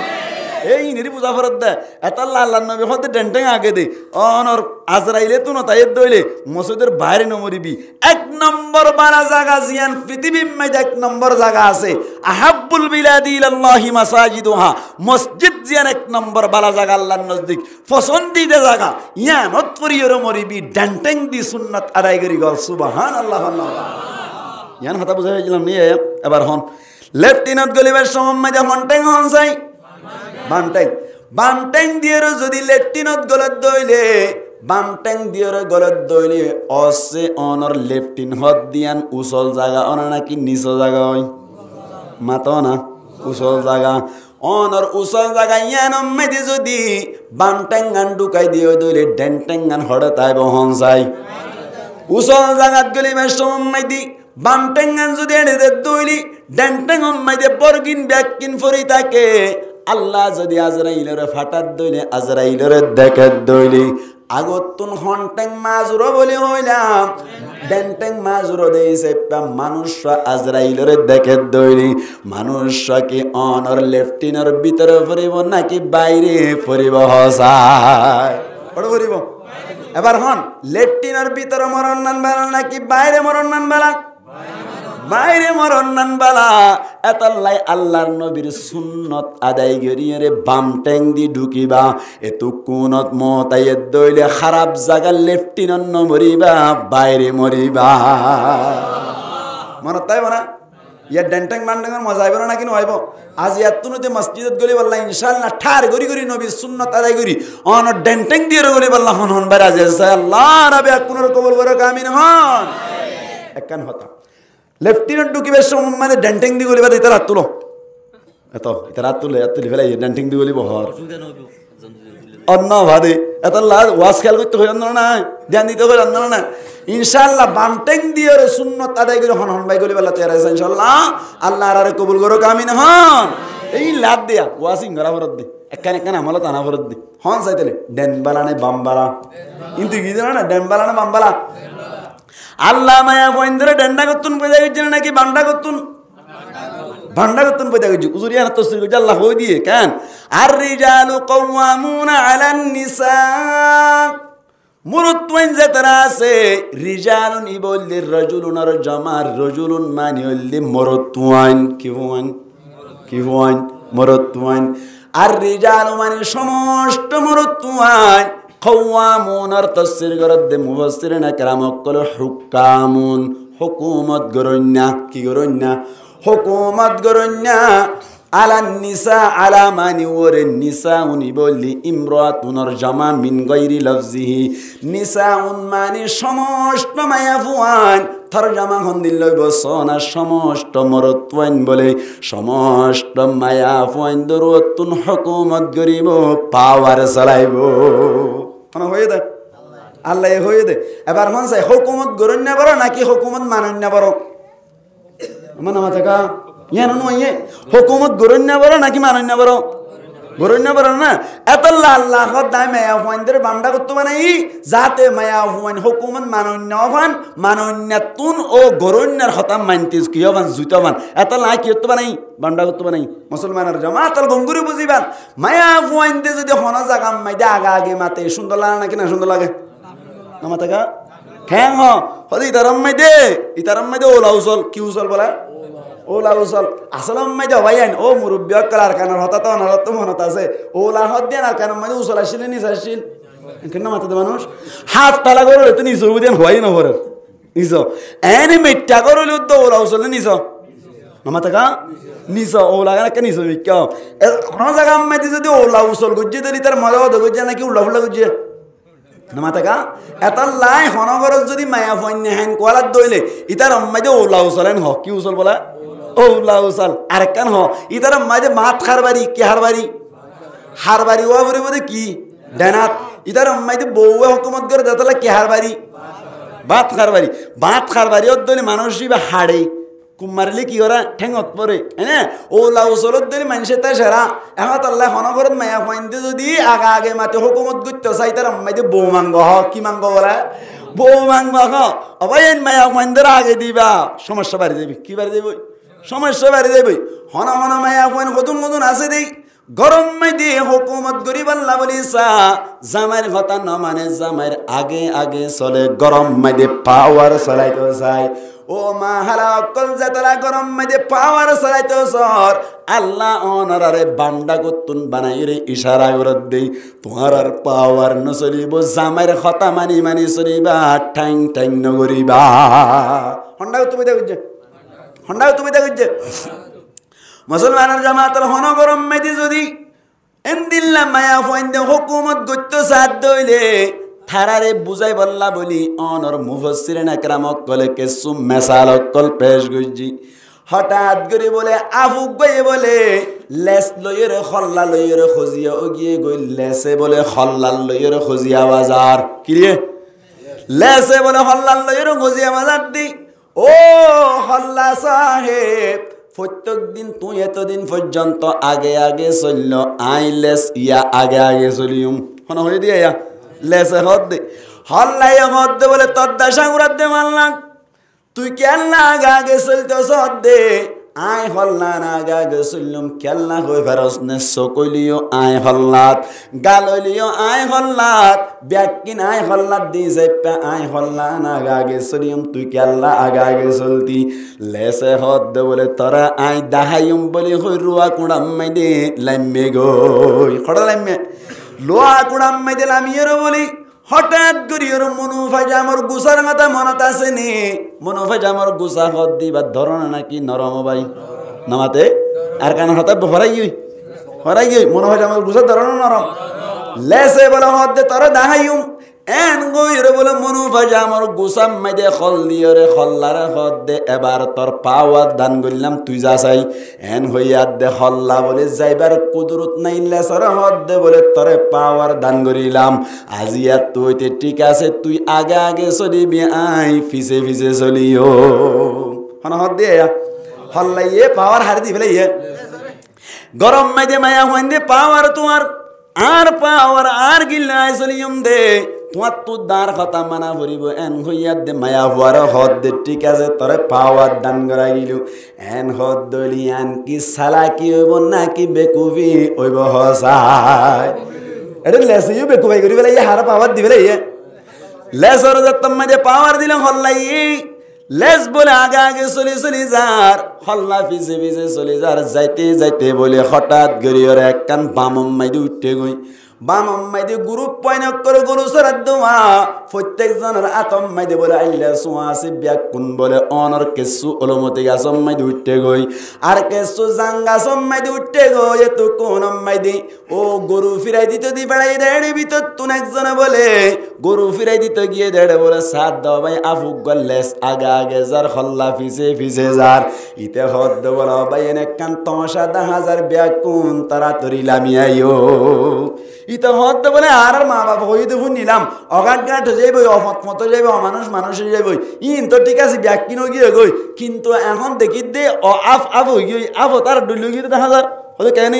এই নিরি পূজা ফরত দে এত আল্লাহ নবী হতে ডেন্টেং আগে দে অনর আজরাইলে তুন তাই দইলে মসজিদের বাইরে নমরিবি। এক নম্বর বারা জায়গা জিয়ান পৃথিবীর মধ্যে এক নম্বর জায়গা আছে আহাব্বুল বিলাদি ইলাল্লাহি মাসাজিদুহা মসজিদ জিয়ান এক নম্বর বালা জায়গা আল্লাহর নজদিক পছন্দিদা জায়গা ইয়ানত পরিয়র মরিবি ডেন্টেং দি সুন্নাত আদায় করি গল সুবহানাল্লাহ ইয়ান কথা বুঝাই গেলাম নি। এবার হন লেফটিনত গলিবার সময় হন্টেং হন চাই বামটেং দিয়ে যদি লেফটিনত গলত দইলে বামটেং দিয়ে গলত দইলে অসে অনর লেফটিন হদ দিয়ান উসল জায়গা অনা নাকি নিচ জায়গা হয় মাতো না উসল জায়গা অনর উসল জায়গা ইয়ান মেদি যদি বামটেং গান ঢুকাই দিয়ে দইলে ডেন্টেং গান হঠাৎ আইব হন চাই উসল জায়গাত গলিবার সময় দি বামটেং গান যদি এনে দইলি ডেন্টেং মাইদে বরগিন ব্যাকিন ফরি থাকে আল্লাহ যদি আজরাইলরে ফাটাত দইলে আজরাইলরে দেখে দইলি আগতুন হন্টেং মাজুরো বলি হইলাম ডেন্টেং মাজুরো দেইছে মানুষ আজরাইলরে দেখে দইলি মানুষ কি অনর লেফটিনের ভিতরে ফরিব নাকি বাইরে ফরিব হসাই বড় ফরিব। এবার হন লেফটিনের ভিতরে মরণ নান বালা নাকি বাইরে মরণ নান বালা বাইরে মরণ নান বালা এতাল্লাই আল্লাহর নবীর সুন্নত আদায় করিয়ে রে বাম ট্যাং দি ঢুকিবা এতু কোনত মতাইয়ে দইলে খারাপ জায়গার লেফটিনেন্ট মরিবা বাইরে মরিবা মনত তাই না ইয়ার ডেন্টাং মান্ডাঙ্গের মজা আইব না কিন্তু আইব আজ ইয়াতুনতে মসজিদত গলি বললা ইনশাআল্লাহ ঠার গরি গরি নবীর সুন্নত আদায় করি অন ডেন্টাং দিয়ে গলি বললা হন হন বাইরে আছে আল্লাহ রাবে কোনর কবুল করে আমিন হন একখান হতা লেফটিনেন্ট ঢুকিবে মানে ডেন্টিং দি গলি বাদে রাত তুলো এত এটা রাত তুলি ফেলাই ডেন্টিং দি গলি বহর অন্য ভাদে এত ওয়াজ খেয়াল করতে হয় না ধ্যান দিতে হয় না ইনশাআল্লাহ বামটেং দিয়ে সুন্নত আদায় করে হন হন ভাই গলি বেলা তৈরি আছে ইনশাআল্লাহ আল্লাহ আর কবুল করো আমিন হন এই লাভ দিয়া ওয়াসিং করা ফরত দি একখান আমলত আনা ফরত দি হন চাইতেলে ডেন বালা নে বাম বালা কিন্তু কি জানো না ডেন বালা না বাম বালা আল্লাহ মায়া বইন্দরে ডেন্ডা করতুন পয়দা গেছেন নাকি বান্ডা করতুন ভান্ডা করতুন পয়দা গেছি উজুরিয়া না তসরির গেছে আল্লাহ হই দিয়ে কেন আর রিজালু কওয়ামুনা আলান নিসা মুরুতওয়াইন যে তারা আছে রিজালুন ইবল্লি রাজুলুন আর জামার রাজুলুন মানে হল্লি মুরুতওয়াইন কি হওয়ান মুরুতওয়াইন আর রিজালু মানে সমস্ত মুরুতওয়াইন কওয়ামুন আর তাফসীর করতে মুফাসসিরিন کرام কল হুকামুন হুকুমত গরন্যা কি গরন্যা হুকুমত গরন্যা আলান নিসা আলা মানি ওরে নিসাউন বলি ইমরাতুনর জামা মিন গায়রি লফজিহি নিসাউন মানে সমস্ত মায়াফুয়ান তরজমা হন দিল বসনা সমস্ত মরতওয়ান বলে সমস্ত মায়াফুয়ান দরুতুন হুকুমত গরিব পাওয়ার চালাইব হয়ে দে আল্লাহ হয়ে দে এবার মন চাই হুকুমত গরন্য বড় নাকি হুকুমত মানন্য বড় মানে মাথা কা ইয়ান নয় হুকুমত গরন্য বড় নাকি মানন্য বড় গরন্য বড় না এতল্লাহ আল্লাহ দায় মায়া হুয়ানদের বান্দা করতে মানে যাতে মায়া হুয়ান হুকুমত মানন্য হন মানন্যতুন ও গরন্যর হতাম মানতিস কি হবান জুতাবান এতল্লাহ কি করতে বানাই বান্দা করতে বানাই মুসলমানের জামাত আল গঙ্গুরি বুঝিবান মায়া হুয়ানদে যদি হন জাগাম মাইদা আগা আগে মাতে সুন্দর লাগে নাকি না সুন্দর লাগে না মাথা কা হ্যাঁ হদি ইতারাম মাইদে ওলা উসল কি উসল বলা ওলা উসল আসলাম মাইদে ভাইয়ান ও মুরব্বী কালার কানার হতা তো অনারত তো মনত আছে ওলা হদ দিয়ে না কানার মাইদে উসল আসছিল নিস আসছিল কেন মাথাতে মানুষ হাত তালা করলে তো নিজ উদিয়ান হওয়াই না ভরের নিজ এনে মেট্টা করলে তো ওলা উসল নিস না মাথা কা নিস ওলা কেন নিস কেউ কোনো জায়গা মাইতে যদি ওলা উসল গুজিয়ে দিলি তার মজা হতো গুজিয়ে নাকি উল্লা ফুল্লা গুজিয়ে নামাতাকা এটা লাই হনগরত যদি মায়া ফন্য হ্যান কোয়ালাত দইলে ইতার মাঝে ওলা উসলেন হ কি উসল বলা ওলা উসল আরেকখান হ ইতার মাঝে মাত খারবারি কি হারবারি ওয়া বলে বলে কি ডানাত ইতার মাঝে বউয়ে হুকুমত করে দাতলা কি হারবারি বাত খারবারি ওর দইলে মানুষই বা হাড়ে কুমারলে কি করা ঠেঙত পরে হ্যাঁ ওলা উসলত দিলে মানুষের তাই সেরা এখন আল্লাহ হনগরত মায়া ফাইনতে যদি আগে মাতে হুকুমত করতে চাই তার আম্মাইতে বউ মাঙ্গ হ কি মাঙ্গ বলে বউ মাঙ্গ হ অবাই মায়া ফাইনদের আগে দিবা সমস্যা বাড়ি যাবি কি বাড়ি যাবি সমস্যা বাড়ি যাবি হন মায়া ফাইন নতুন আছে দেই গরম মাইদে হুকুমত গরিব আল্লাহ বলি সা জামাইর কথা ন মানে জামাইর আগে চলে গরম মাইদে পাওয়ার চলাইতে চায় ও মা হালা অকল যে তারা গরম মাঝে পাওয়ার চালাইতে সর আল্লাহ অনারে বান্দা করতুন বানাই রে ইশারা করত দেই তোমার আর পাওয়ার ন চলিব জামাইর কথা মানি চলিবা ঠ্যাং নগরিবা হন্ডাও তুমি দেখুছে মুসলমানের জামাতের হন গরম মাঝে যদি এমদিল্লা মায়া ফইন্দে হুকুমত গত্য সাথ দইলে থারারে বুঝাই বললা বলি অনর মুফাসসিরিন একরাম কলে কিছু মেসাল কল পেশ গজি হঠাৎ করে বলে আফুক গয়ে বলে লেস লইয়ের খল্লা লইয়ের খজিয়া ওগিয়ে গই লেসে বলে খল্লাল লইয়ের খজিয়া বাজার কি রে লেসে বলে খল্লাল লইয়ের খজিয়া বাজার দি ও খল্লা সাহেব প্রত্যেক দিন তুই এতদিন পর্যন্ত আগে চলল আইলেস ইয়া আগে চলিউম হন হয়ে দিয়ে ইয়া লেসে হদ দে হল্লাই হদ দে বলে তোর দাসা উড়াত দে মানলাম তুই কেন আগে চলতে সদ দে আয় হল্লা না গা গেছিলাম কেল্লা হয়ে ফেরসনে সকলিও আয় হল্লাত গাললিও আয় হল্লাত ব্যাকিন আয় হল্লাত দি যাইপা আয় হল্লা না গা গেছিলাম তুই কেল্লা আগা গেছলতি লেসে হদ দে বলে তোরা আয় দাহাইম বলি হই রুয়া কুড়াম মাই দে লাইমে গই খড়া লাইমে লোয়া কুড়াম মাই দে লামিয়েরো বলি হঠাৎ করি ওর মনোফাজ আমার গুসার মাথা মনত আছে নি মনোফাজ আমার গুসা হদ দিবার ধরন নাকি নরম ভাই নামাতে আর কান হঠাৎ হরাই গই মনোফাজ আমার গুসার ধরন নরম লেসে বলে হদ দে তোরা দাহাইম এন গইরে বলে মনোফাজ আমার গুসাম মাইদে খল দিও রে খল্লারে হদ দে এবার তোর পাওয়ার দান করলাম তুই যা চাই এন হইয়ার দে খল্লা বলে যাইবার কুদরত নাই লেসর হদ দে বলে তোরে পাওয়ার দান করিলাম আজিয়া তুই ঠিক আছে তুই আগে আগে চলিবি আই ফিসে ফিসে চলিও হন হদ দে হল্লাইয়ে পাওয়ার হারি দি ফেলে গরম মাইদে মায়া হইন দে পাওয়ার তোমার আর পাওয়ার আর গিল্লা চলিয়ম দে তোমার তো দাঁড় কথা মানা ভরিব এন হইয়ার দে মায়া হওয়ার হদ দে ঠিক আছে তোরে পাওয়ার দান করা গিল এন হদ দলি আন কি সালা কি হইব নাকি বেকুবি হইব হসাই এটা লেসিও বেকুবাই করি বলে হারা পাওয়ার দিবে লেসর যত্তম মাঝে পাওয়ার দিল হল্লাই লেস বলে আগে আগে চলি যার হল্লা পিছে পিছে চলি যার যাইতে যাইতে বলে হঠাৎ গরিয়র এক কান বামম মাইদি উঠে গই বামম মাইদি গ্রুপ পয়নক করে গরু সরাত দেওয়া প্রত্যেক জনের আতম মাইদি বলে আইলে সোয়া আছে ব্যাগ কোন বলে অনর কেসু অলমতি গাছম মাইদি উঠে গই আর কেসু জাঙ্গা সম মাইদি উঠে গই এত কোন মাইদি ও গরু ফিরাই দিতে দি বেড়াই দেড়ে ভিতর তুন একজনে বলে গরু ফিরাই দিতে গিয়ে দেড়ে বলে সাত দাও ভাই আফুক গল্লেস আগা আগে যার হল্লা ফিসে ফিসে যার ইতে হদ বলা ভাই এনে কান তমাশা 10,000 ব্যাগ কোন তাড়াতাড়ি লামিয়াইও ইতে হদ বলে আর মা বাবা হই দেখুন নিলাম অগাট গাট যাইব অমত মতো যাইব অমানুষ মানুষ যাইব ইন তো ঠিক আছে ব্যাগ কিনো গিয়ে গই কিন্তু এখন দেখি দে আফ হই গই আফ তার ডুলু গিয়ে 10,000 হতে কেন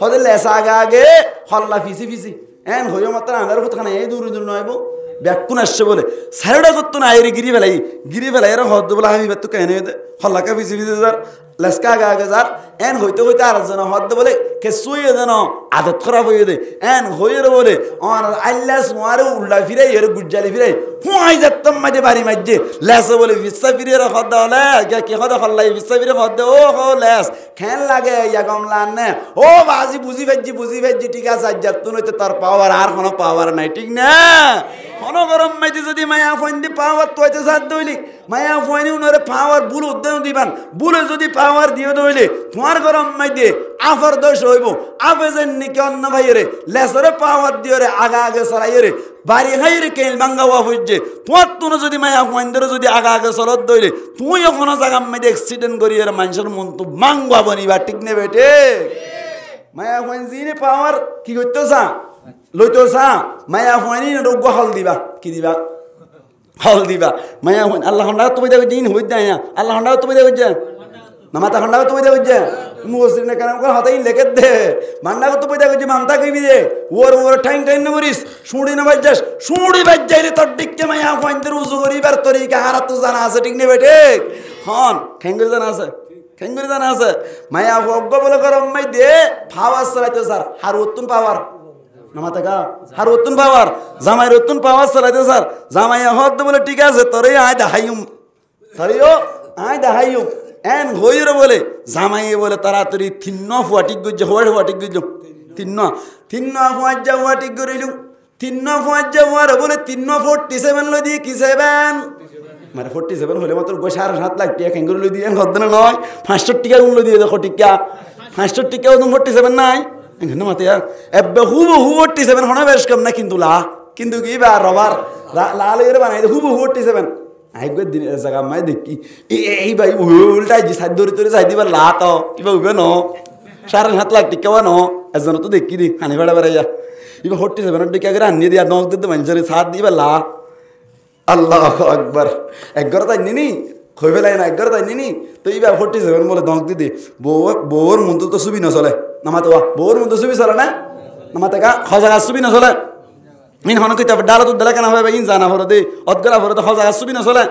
হতে লেসা আগে আগে হল্লা ফিসি ফিসি এন হইও মাত্র আন্ধার কোথাখানে এই দূর দূর নয়ব ব্যাকুন আসছে বলে সারেটা করতো না আইরে গিরি ফেলাই এরা হদ বলে আমি তো কেন হল্লাকা ফিসি ফিসি যার লেসকা আগে আগে যার এন হইতে হইতে আর যেন হদ বলে কে শুয়ে যেন আদত খারাপ হয়ে দে এন হয়ে বলে আল্লাহ সোয়ারে উল্লা ফিরাই এর গুজ্জালি ফিরাই হুঁয়াই যাতাম মাঝে বাড়ি মাঝে লেসে বলে বিশ্বা ফিরে হদ হলে কে হদ হল্লাই বিশ্বা ফিরে হদ ও হো লেস খেন লাগে ইয়া কমলান নে ও বাজি বুঝি ফেজি ঠিক আছে আজ যাতুন হইতে তার পাওয়ার আর কোনো পাওয়ার নাই ঠিক না কোনো গরম মাইতে যদি মায়া ফোন দি পাওয়ার তো হইতে সাথ দইলি মায়া ফোন উনারে পাওয়ার বুল উদ্দেন দিবান বুলে যদি পাওয়ার দিয়ে দইলে তোমার গরম মাইতে আফর দোষ হইব আফে যেন নিকে অন্য ভাই রে লেসরে পাওয়ার দিয়ে রে আগা আগে চলাই রে বাড়ি হাই রে কেল ভাঙ্গা হওয়া হইছে তোমার তুনো যদি মায়া ফোন ধরে যদি আগা আগে চলত দইলে তুইও কোনো জায়গা মাইতে অ্যাক্সিডেন্ট করি আর মানুষের মন তো মাংবা বনিবা ঠিক নে বেটে মায়া ফোন জিনে পাওয়ার কি করতে চা লইতো চা মায়া ফোন রোগ হল দিবা কি দিবা হল দিবা মায়া ফোন আল্লাহ হন্ডা তুমি দেখো দিন হই যায় আল্লাহ হন্ডা তুমি দেখো যা নামাতা হন্ডা তুমি দেখো যা মুসলিম না কেন হাতাই লেখে দে মান্ডা তুমি দেখো যে মামতা কইবি দে ওর ঠাইন না করিস শুঁড়ি না বাজ্যাস শুঁড়ি বাজ্যাই রে তোর দিককে মায়া ফোন দের উজু করিবার তরিকা আর তো জানা আছে ঠিক নে বেটে হন খেঙ্গুর জানা আছে মায়া ভগ্য বলে গরম মাই দে পাওয়ার চালাইতে স্যার হার উত্তুন পাওয়ার নামাতে গা হার উত্তুন পাওয়ার জামাই উত্তুন পাওয়ার চালাইতে স্যার জামাই হদ বলে ঠিক আছে তোরে আয় দেখাইম এন হইর বলে জামাই বলে তাড়াতাড়ি তিন্ন ফুয়াটিক গুজে ফুয়াটিক গুজ তিন্ন ফুয়ার যা ফুয়াটিক গরিলু তিন্ন ফুয়ার যা ফুয়ার বলে 47 লই দিয়ে কি 7 মানে 47 হলে মাত্র 7.5 লাখ টাকা খেঙ্গুর লই দিয়ে হদ না নয় 500 টাকা উন লই দিয়ে দেখো টিকা 500 টাকা ওদম 47 নাই এখানে মাতে এবে হুবু 47 হনা বেশ কম না কিন্তু কি বা রবার লাল এর বানাই হুবু 47 আইগো দিন জায়গা মাই দেখি এই ভাই উল্টাই যে সাইড ধরে তোরে সাইড দিবা লা তো কিবা হইবে ন 7.5 লাখ টাকা ন এজন তো দেখি দি খানি বেড়া বেড়াইয়া ইবা 47 টাকা করে আনিয়ে দিয়া নক দিতে মানুষের সাথ দিবা লা আল্লাহু আকবার একগর তাই নিনি কই ফেলাই না একগর তাই নিনি তো ইবা 47 বলে দক দিদি বউর মন তো সুবি না চলে নামাতে বউর মন তো সুবি চলে না নামাতে কা খজাগা সুবি না চলে ইন হন কইতা ডালা তো ডালা কেন হবে ইন জানা হরে দে অদগরা হরে তো খজাগা সুবি না চলে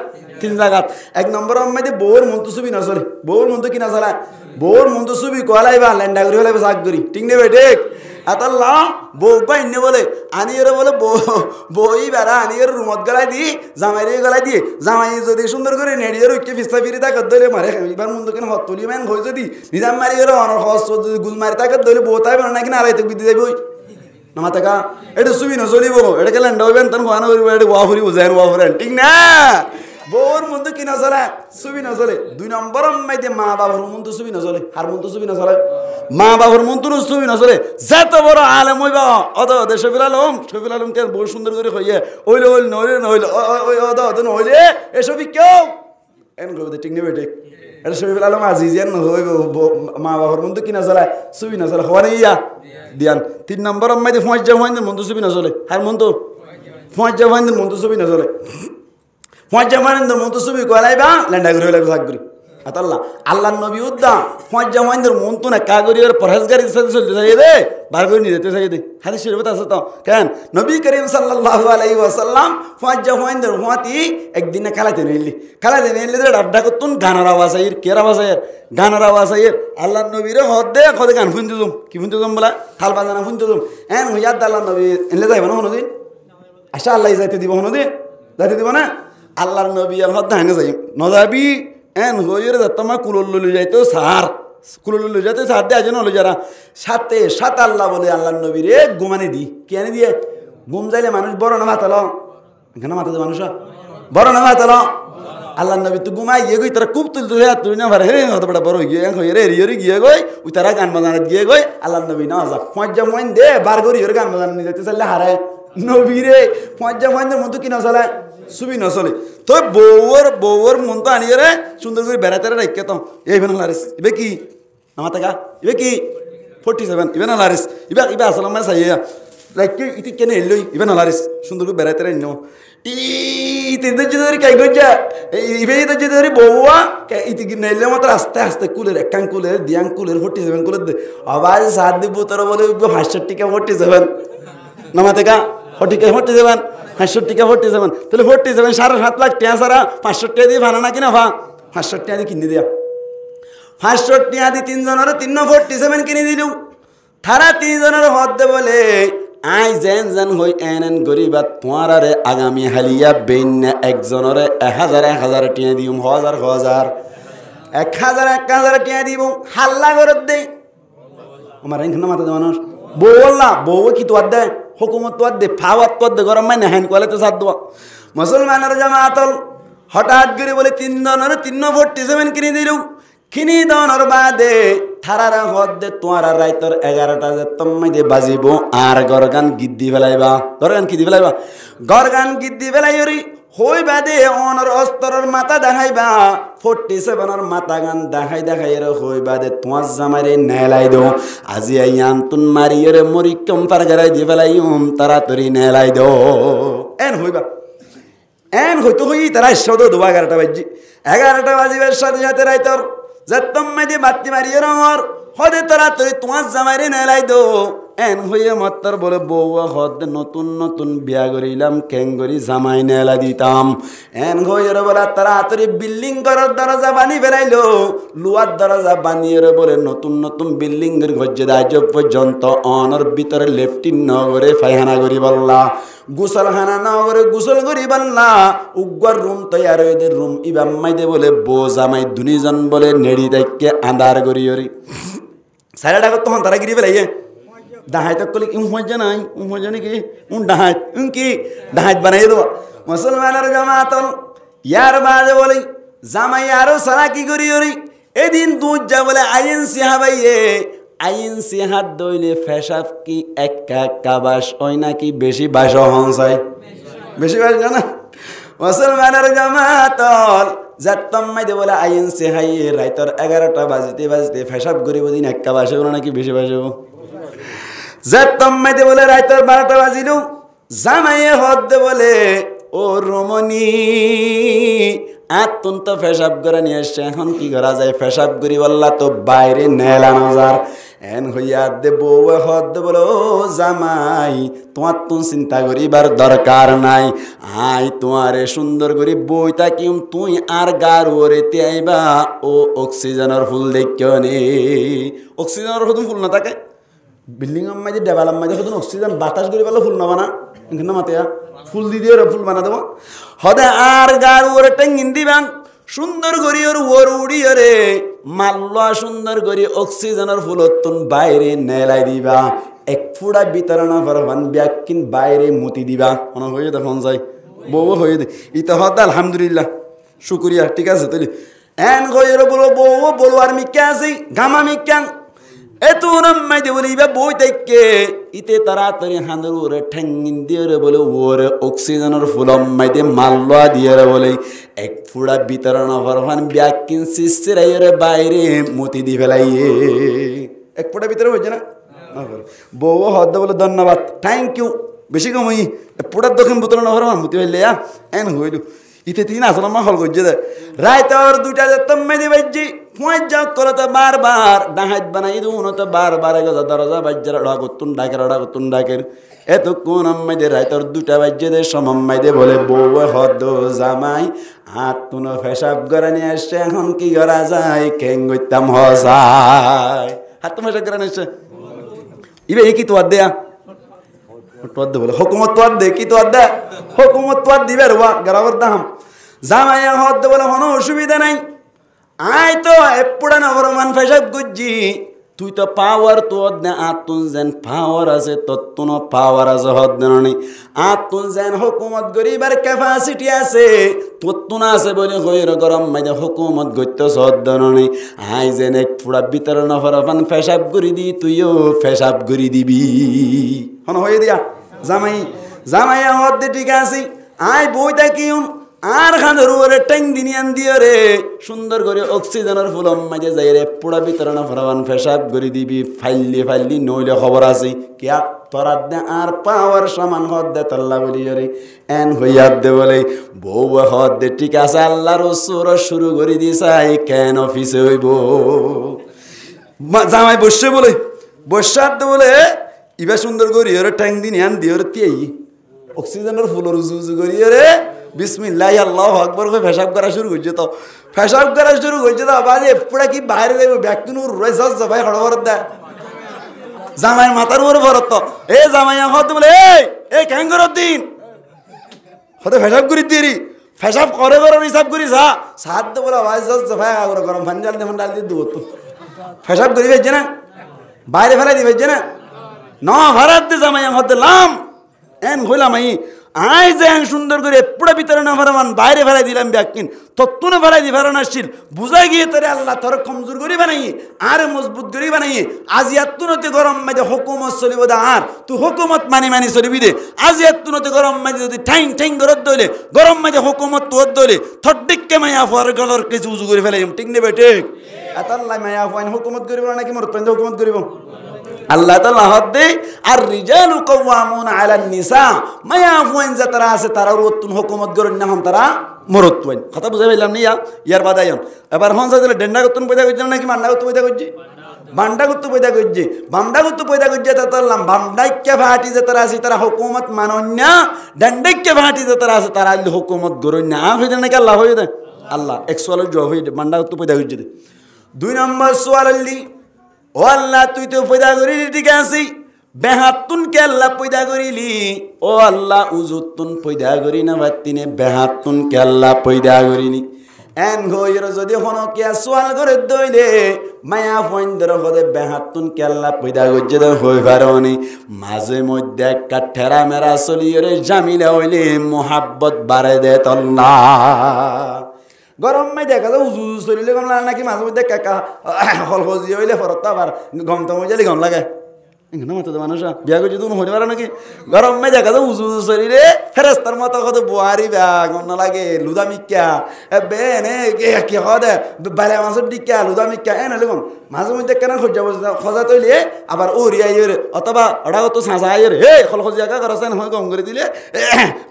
তিন জায়গাত এক নম্বর মধ্যে বউর মন তো ছবি না চলে বউর মন তো কি না চলে বউর মন তো ছবি কলাইবা ল্যান্ডা করি হলে চাক করি ঠিক নেবে ঠিক আতাল্লাহ বউ বা ইন্নে বলে আনি এর বলে বই বেড়া আনি এর রুমত গলায় দি জামাই গলায় দিয়ে জামাই যদি সুন্দর করে নেড়িয়ে রইকে ফিস্তা ফিরি তাকে ধরে মারে এবার মন তো কেন হত তুলি মান হয়ে যদি নিজাম মারি এর অনর হস যদি গুল মারি তাকে ধরে বউ তাই নাকি না আড়াইতে বিদ্যে যাবি না টাকা এটা ছবি না চলিব এটাকে ল্যান্ডা হইবেন তখন খাওয়ানো করিব এটা ওয়া ফুরিব যায় ওয়া ফুরেন ঠিক না বউর মধ্যে কি না চলে ছবি না চলে দুই নম্বর মাইতে মা বাবার মন তো ছবি না চলে আর মন তো ছবি না চলে মা বাবার মন তো ছবি না চলে যত বড় আলেম হইবা অদ শফিল আলমকে বহু সুন্দর করে হইয়ে ওইলে ওইল নইলে নইলে ওই অদ নইলে এসবই কেউ এন করবে ঠিক নেবে ঠিক এটা শফিল আলম আজিজিয়ান হইব মা বাবার মন তো কি না চলে ছবি না চলে হওয়া ইয়া দিয়ান তিন নম্বর মাইতে ফঁজা ফাইন্দের মন তো ছবি না চলে আর মন তো ফঁজা ফাইন্দের মন তো ছবি না চলে ফঁজা ফাইন্দের মন তো ছবি কলাইবা ল্যান্ডা করে হইলে থাক করি আতাল্লাহ আল্লাহ নবী উদ্দা ফঁজা ফাইন্দের মন তো না কাগরি আর পরহেজগারির সাথে চলতে চাই দে বার করে নিয়ে যেতে চাই দে হাদিস শরীফত আছে তো কেন নবী করিম সাল্লাল্লাহু আলাইহি ওয়াসাল্লাম ফঁজা ফাইন্দের হুয়াতি একদিনে খেলাতে নিলি ডাবডা করতুন গানার আওয়াজ আইর কের আওয়াজ আইর গানার আওয়াজ আইর আল্লাহ নবীরে হদ দে কদে গান শুনতে যাম কি শুনতে যাম বলা থাল বাজানা শুনতে যাম এন হুইয়াদ আল্লাহ নবী এনলে যাইব না হনদিন আশা আল্লাহ যাইতে দিব হনদিন যাইতে দিব না আল্লাহর নবী আর হদ হাঙ্গে যাই নজাবি এন হইরে তোমার কুলল লই যাইতো সার কুলল লই যাইতো সার দে আজন লই যারা সাথে সাত আল্লাহ বলে আল্লাহর নবী রে ঘুমানি দি কেন দিয়ে ঘুম যাইলে মানুষ বড় না মাতালো এখানে মাতাতে মানুষ বড় না মাতালো আল্লাহ নবী তো ঘুমাই গিয়ে গই তারা খুব তুলতে তুই না ভারে হে হত বড় বড় গিয়ে হইরে এরিয়রি গিয়ে গই ওই তারা গান বাজানাত গিয়ে গই আল্লাহ নবী না যা ফজ্জা মইন দে বার করি ওর গান বাজানা নিয়ে যেতে চাইলে হারায় নবী রে ফজ্জা মইনের মতো কি না চলে ছবি না চলে তো বউর মন তো আনিয়ে রে সুন্দর করে বেড়াতে রাখে তো এই বেন লারিস ইবে কি আমার টাকা ইবে কি 47 ইবে না লারিস ইবে আসলে মানে চাইয়া রাখে ইতি কেনে এলই ইবে না লারিস সুন্দর করে বেড়াতে রাখি নো ইতে যদি কাই গজা ইবে ইতে যদি বউয়া ইতি কি নেলে মাত্র আস্তে আস্তে কুলের একাং কুলের দিয়াং কুলের 47 কুলের আবার সাত দিব তোর বলে 65 টাকা 47 নামা টাকা 47 500 টাকা 47 তাহলে 47 7.5 লাখ টাকা সারা 500 টাকা দিয়ে ভাড়া না কিনা ভা 500 টাকা দিয়ে কিনে দিয়া 500 টাকা দিয়ে তিনজনের 347 কিনে দিলু তারা তিনজনের হদ্দে বলে আই যেন হই এন গরিবাত তোমারে আগামী হালিয়া বেন একজনের 1000 টাকা দিম 1000 টাকা দিব হাল্লা করে দে আমার এখানে মাথা দে মানুষ বললা বউ কি তো দে হুকুমত তো দে ফাওয়াত তো দে গরম মানে হ্যান কোয়ালে তো সাদ দোয়া মুসলমানের জামাতল হঠাৎ করে বলে তিনজনের 347 কিনে দিলু কিনি দনের বাদে থারারা হদ দে তোমার রাইতর 11টা যে তম্মাই দে বাজিব আর গরগান গিদ্দি ফেলাইবা গরগান কি দি ফেলাইবা গরগান গিদ্দি ফেলাইরি হই বাদে অনর অস্তরের মাথা দেখাইবা 47 মাথা গান দেখাই রে হই বাদে তোমার জামাইরে নেলাই দো আজি আইয়ান তুন মারিয়ে মরি কম পার গরাই দি ফেলাইম তাড়াতাড়ি নেলাই দো এন হইবা এন হইতো হই তারা শত দো 11টা বাজি 11টা বাজিবার সাথে সাথে রাইতর যত্তম্মে দি বাতি মারিয়ে রঙর হদে তাড়াতাড়ি তোমার জামাইরে নেলাই দো এন হইয়া মত্তর বলে বউয়া হদ নতুন বিয়া করিলাম কেঙ্গরি জামাই নেলা দিতাম এন হইয়া বলে তাড়াতাড়ি বিল্ডিং করার দরজা বানি ফেলাইলো লুয়ার দরজা বানিয়ে বলে নতুন বিল্ডিং এর গজ্জে আজ পর্যন্ত অনর ভিতরে লেফটিন নগরে ফাইহানা করি বললা গুসলখানা নগরে গুসল করি বললা উগ্র রুম তৈয়ার হইতে রুম ইবাম্মাই দে বলে বউ জামাই দুনিজন বলে নেড়ি দেখকে আন্ধার করি সারাটা তখন তারা গিরি ফেলাইয়ে ডাহাই তক কলি মজা নাই মজা নাকি ডাহাই কি ডাহাই বানাই দেবো মুসলমানের জামাতল ইয়ার বাদে বলি জামাই আরো সারা কি করি এদিন দুধ যা বলে আইন সিহাবাইয়ে আইন সিহাত দইলে ফেসাব কি একা বাস ওই নাকি বেশি বাস হংসাই বেশি বাস জানা মুসলমানের জামাতল যাত্তম্মাই দে বলে আইন সিহাইয়ে রাইতর 11টা বাজতে ফেসাব গরিব দিন একা বাসে নাকি বেশি বাসে যাত্তম্মাইতে বলে রাইতর 12টা বাজিলু জামাইয়ে হদ বলে ও রমণী আতুন তো পেশাব করে নিয়ে এসছে, এখন কি করা যায়? পেশাব করি বললা তো বাইরে নেলানো যার। এন হইয়া দে বউ হদ বলো, ও জামাই তোমার তো চিন্তা করিবার দরকার নাই, আই তোমারে সুন্দর করি বইটা কিম তুই আর গার ওরেতে আইবা ও অক্সিজেনের ফুল দেখিও নে। অক্সিজেনের হতুন ফুল না থাকে বিল্ডিং মাঝে ডেভেলপ মাঝে হতুন অক্সিজেন বাতাস করি পেলে ফুল না বানা এখানে মাতিয়া ফুল দি দিয়ে ফুল বানা দেবো হদে আর গার ওরে টেঙ্গিন দিবাং সুন্দর করি ওর ওর উড়িয়ে রে মাল্লা সুন্দর করি অক্সিজেনের ফুল তুন বাইরে নেলাই দিবা, এক ফুড়া বিতরণ করবান ব্যাকিন বাইরে মতি দিবা। মনে হয়ে দেখুন যাই বউ হয়ে দে ইতা হদ আলহামদুলিল্লাহ শুক্রিয়া ঠিক আছে তাহলে এন গয়ের বলো বউ বলো আর মিক্কা আছি গামা মিক্কাং এত নাম্মাই দে বলিবা বই দেখকে ইতে তাড়াতাড়ি হাঁদুর ওরে ঠ্যাঙ্গিন দিয়ে রে বলে ওরে অক্সিজেনের ফুলম্মাই দিয়ে মাল্লা দিয়ে রে বলে এক ফুড়া বিতরণ করবান ব্যাকিন সিস্টেরাই রে বাইরে মতি দি ফেলাইয়ে এক ফুটা ভিতরে হয়েছে না বউ হদ বলে ধন্যবাদ থ্যাংক ইউ বেশি কমই পুরার দক্ষিণ বোতল নহর মতি হইলে এন হইল ইতে তিন আসল মা হল করছে দে রায়তর দুটা তম্মে দি বাজ্জি পয়েন্ট যাও করো তো বারবার ডাহাত বানাই দুন তো বারবার গজা দরজা বাজ্জার ওড়া করতুন ডাকের এতক্ষণ আম্মাই দে রায়তর দুটা বাজ্যে দে সমম্মাই দে বলে বউ হদ জামাই হাত তুন ফেসাব করে নিয়ে আসছে, এখন কি করা যায়? কেং গইতাম হসাই হাত তো ফেসাব করে নিয়ে আসছে ইবে কি তোয়ার দেয়া তোয়ার দে বলে হুকুমত তোয়ার দে কি তোয়ার দে হুকুমত তোয়ার দিবে রুয়া গরাবর দাম জামাইয়া হদ বলে কোনো অসুবিধা নাই, আয় তো এপুড়া নবরমান ফেসাব গুজ্জি তুই তো পাওয়ার তোর দে আতুন যেন পাওয়ার আছে তত্তুন পাওয়ার আছে হদ দেনি আতুন যেন হুকুমত গরিবার ক্যাপাসিটি আছে তত্তুন আছে বলে হইর গরম মাঝে হুকুমত গত্য হদ দেনি আই যেন এক পুরা বিতরণ নবরমান ফেসাব গুরি দি তুইও ফেসাব গুরি দিবি হন হয়ে দিয়া জামাইয়া হদ দে ঠিক আছে আয় বইটা কিউন আর খানের ওরে ট্যাং দিনিয়ান দিয়ে রে সুন্দর করে অক্সিজেনের ফুলম মাঝে যাই রে পুরা বিতরণ ফরাবান ফেসাব করে দিবি ফাইলি নইলে খবর আছে কিয়া তোরা দে আর পাওয়ার সমান হদ দে তল্লা বলি রে এন হইয়া দে বলে বউ হদ দে ঠিক আছে আল্লাহর সুর শুরু করে দিছাই কেন অফিসে হইব জামাই বসে বলে বসার দে বলে ইবা সুন্দর করি ওরে ট্যাং দিনিয়ান দিয়ে রে তিয়াই অক্সিজেনের ফুলর উজু করি রে বিসমিল্লাহ আল্লাহু আকবার কই পেশাব করা শুরু করছে তো পেশাব করা শুরু করছে তো আবার এপুরা কি বাইরে যাইব ব্যাকুনুর রয়েছে সবাই খড়বর দা জামাইয়ের মাথার উপর ভরত তো এ জামাইয়া হত বলে এই ক্যাঙ্গর দিন হতে পেশাব করি দিরি পেশাব করে হিসাব করি সাত দে বলে আওয়াজ সবাই আগর গরম পানি ডাল দিয়ে দেবো তো পেশাব করি ভেজছে না বাইরে ফেলাই দি ভেজছে না না ভারাত দে জামাইয়া হত লাম এন হইলাম আই যে সুন্দর করে পুরা ভিতরে না ফেরামান বাইরে ফেলাই দিলাম ব্যাকিন তত্তুনে ফেলাই দি ফেরান আসছিল বুঝাই গিয়ে তোরে আল্লাহ তোর কমজোর করি বানাই আর মজবুত করি বানাই আজি এত্তুনতে গরম মাঝে হুকুমত চলিব দে আর তুই হুকুমত মানি চলিবি দে আজি এত্তুনতে গরম মাঝে যদি ঠাইং গরত দইলে গরম মাঝে হুকুমত তোর দইলে থড্ডিককে মায়া ফর গলর কিছু উজু করে ফেলাই ঠিক নেবে ঠিক এতাল্লাই মায়া ফাইন হুকুমত করিব নাকি মরত পাইন হুকুমত করিব আল্লাহ তাআলা হদ দে আর রিজালু কাওয়ামুন আলান নিসা মায়া ফুয়েন যে তারা আছে তারা রতুন হুকুমত গরন না হন তারা মরত পাইন কথা বুঝাই পাইলাম নি ইয়ার বাদায়ন এবার হন যাইলে ডেন্ডা গতুন পয়দা কইছ নাকি মান্ডা গতু পয়দা কইছি বান্ডা গতু পয়দা কইছি বামডা গতু পয়দা কইছে তাতাল্লাম বামডাইকে ফাটি যে তারা আছে তারা হুকুমত মানন না ডেন্ডাইকে ফাটি যে তারা আছে তারা হুকুমত গরন না হইছে নাকি আল্লাহ হই দে আল্লাহ এক সোয়ালের জবাব হই বান্ডা গতু পয়দা কইছে দুই নম্বর সোয়াল আল্লি ও আল্লাহ তুই তো পয়দা করিলি ঠিক আছে বেহাতুন কে আল্লাহ পয়দা করিলি ও আল্লাহ উজুতুন পয়দা করি না বাতিনে বেহাতুন কে আল্লাহ পয়দা করিনি এন গইর যদি হনো কে সোয়াল করে দইলে মায়া ফইন্দর হদে বেহাতুন কে আল্লাহ পয়দা করছে তো হই পারনি মাঝে মধ্যে একটা ঠেরা মেরা চলিয়ে জামিলা হইলে মোহাব্বত বাড়ে দে তল্লা গরম মাই দেখা যায় উজু চলিলে গম লাগে নাকি মাঝে মধ্যে কাকা হলহজি হইলে ফরত আবার গম তো মজালি গম লাগে এখানে মতো মানুষ বিয়া করছি তুমি হইতে পারো নাকি গরম মাই দেখা যায় উজু চলিলে ফেরেস্তার মতো কত বুহারি বেয়া গম না লাগে লুদা মিক্কা বেনে কি হদে বালে মাছের ডিক্কা লুদা মিক্কা এ নাহলে গম মাঝে মধ্যে কেন খোঁজা তৈলে আবার ওরিয়াই অথবা ওটা কত সাঁচা আইয়ের হে হলহজি একা করছেন হয় গম করে দিলে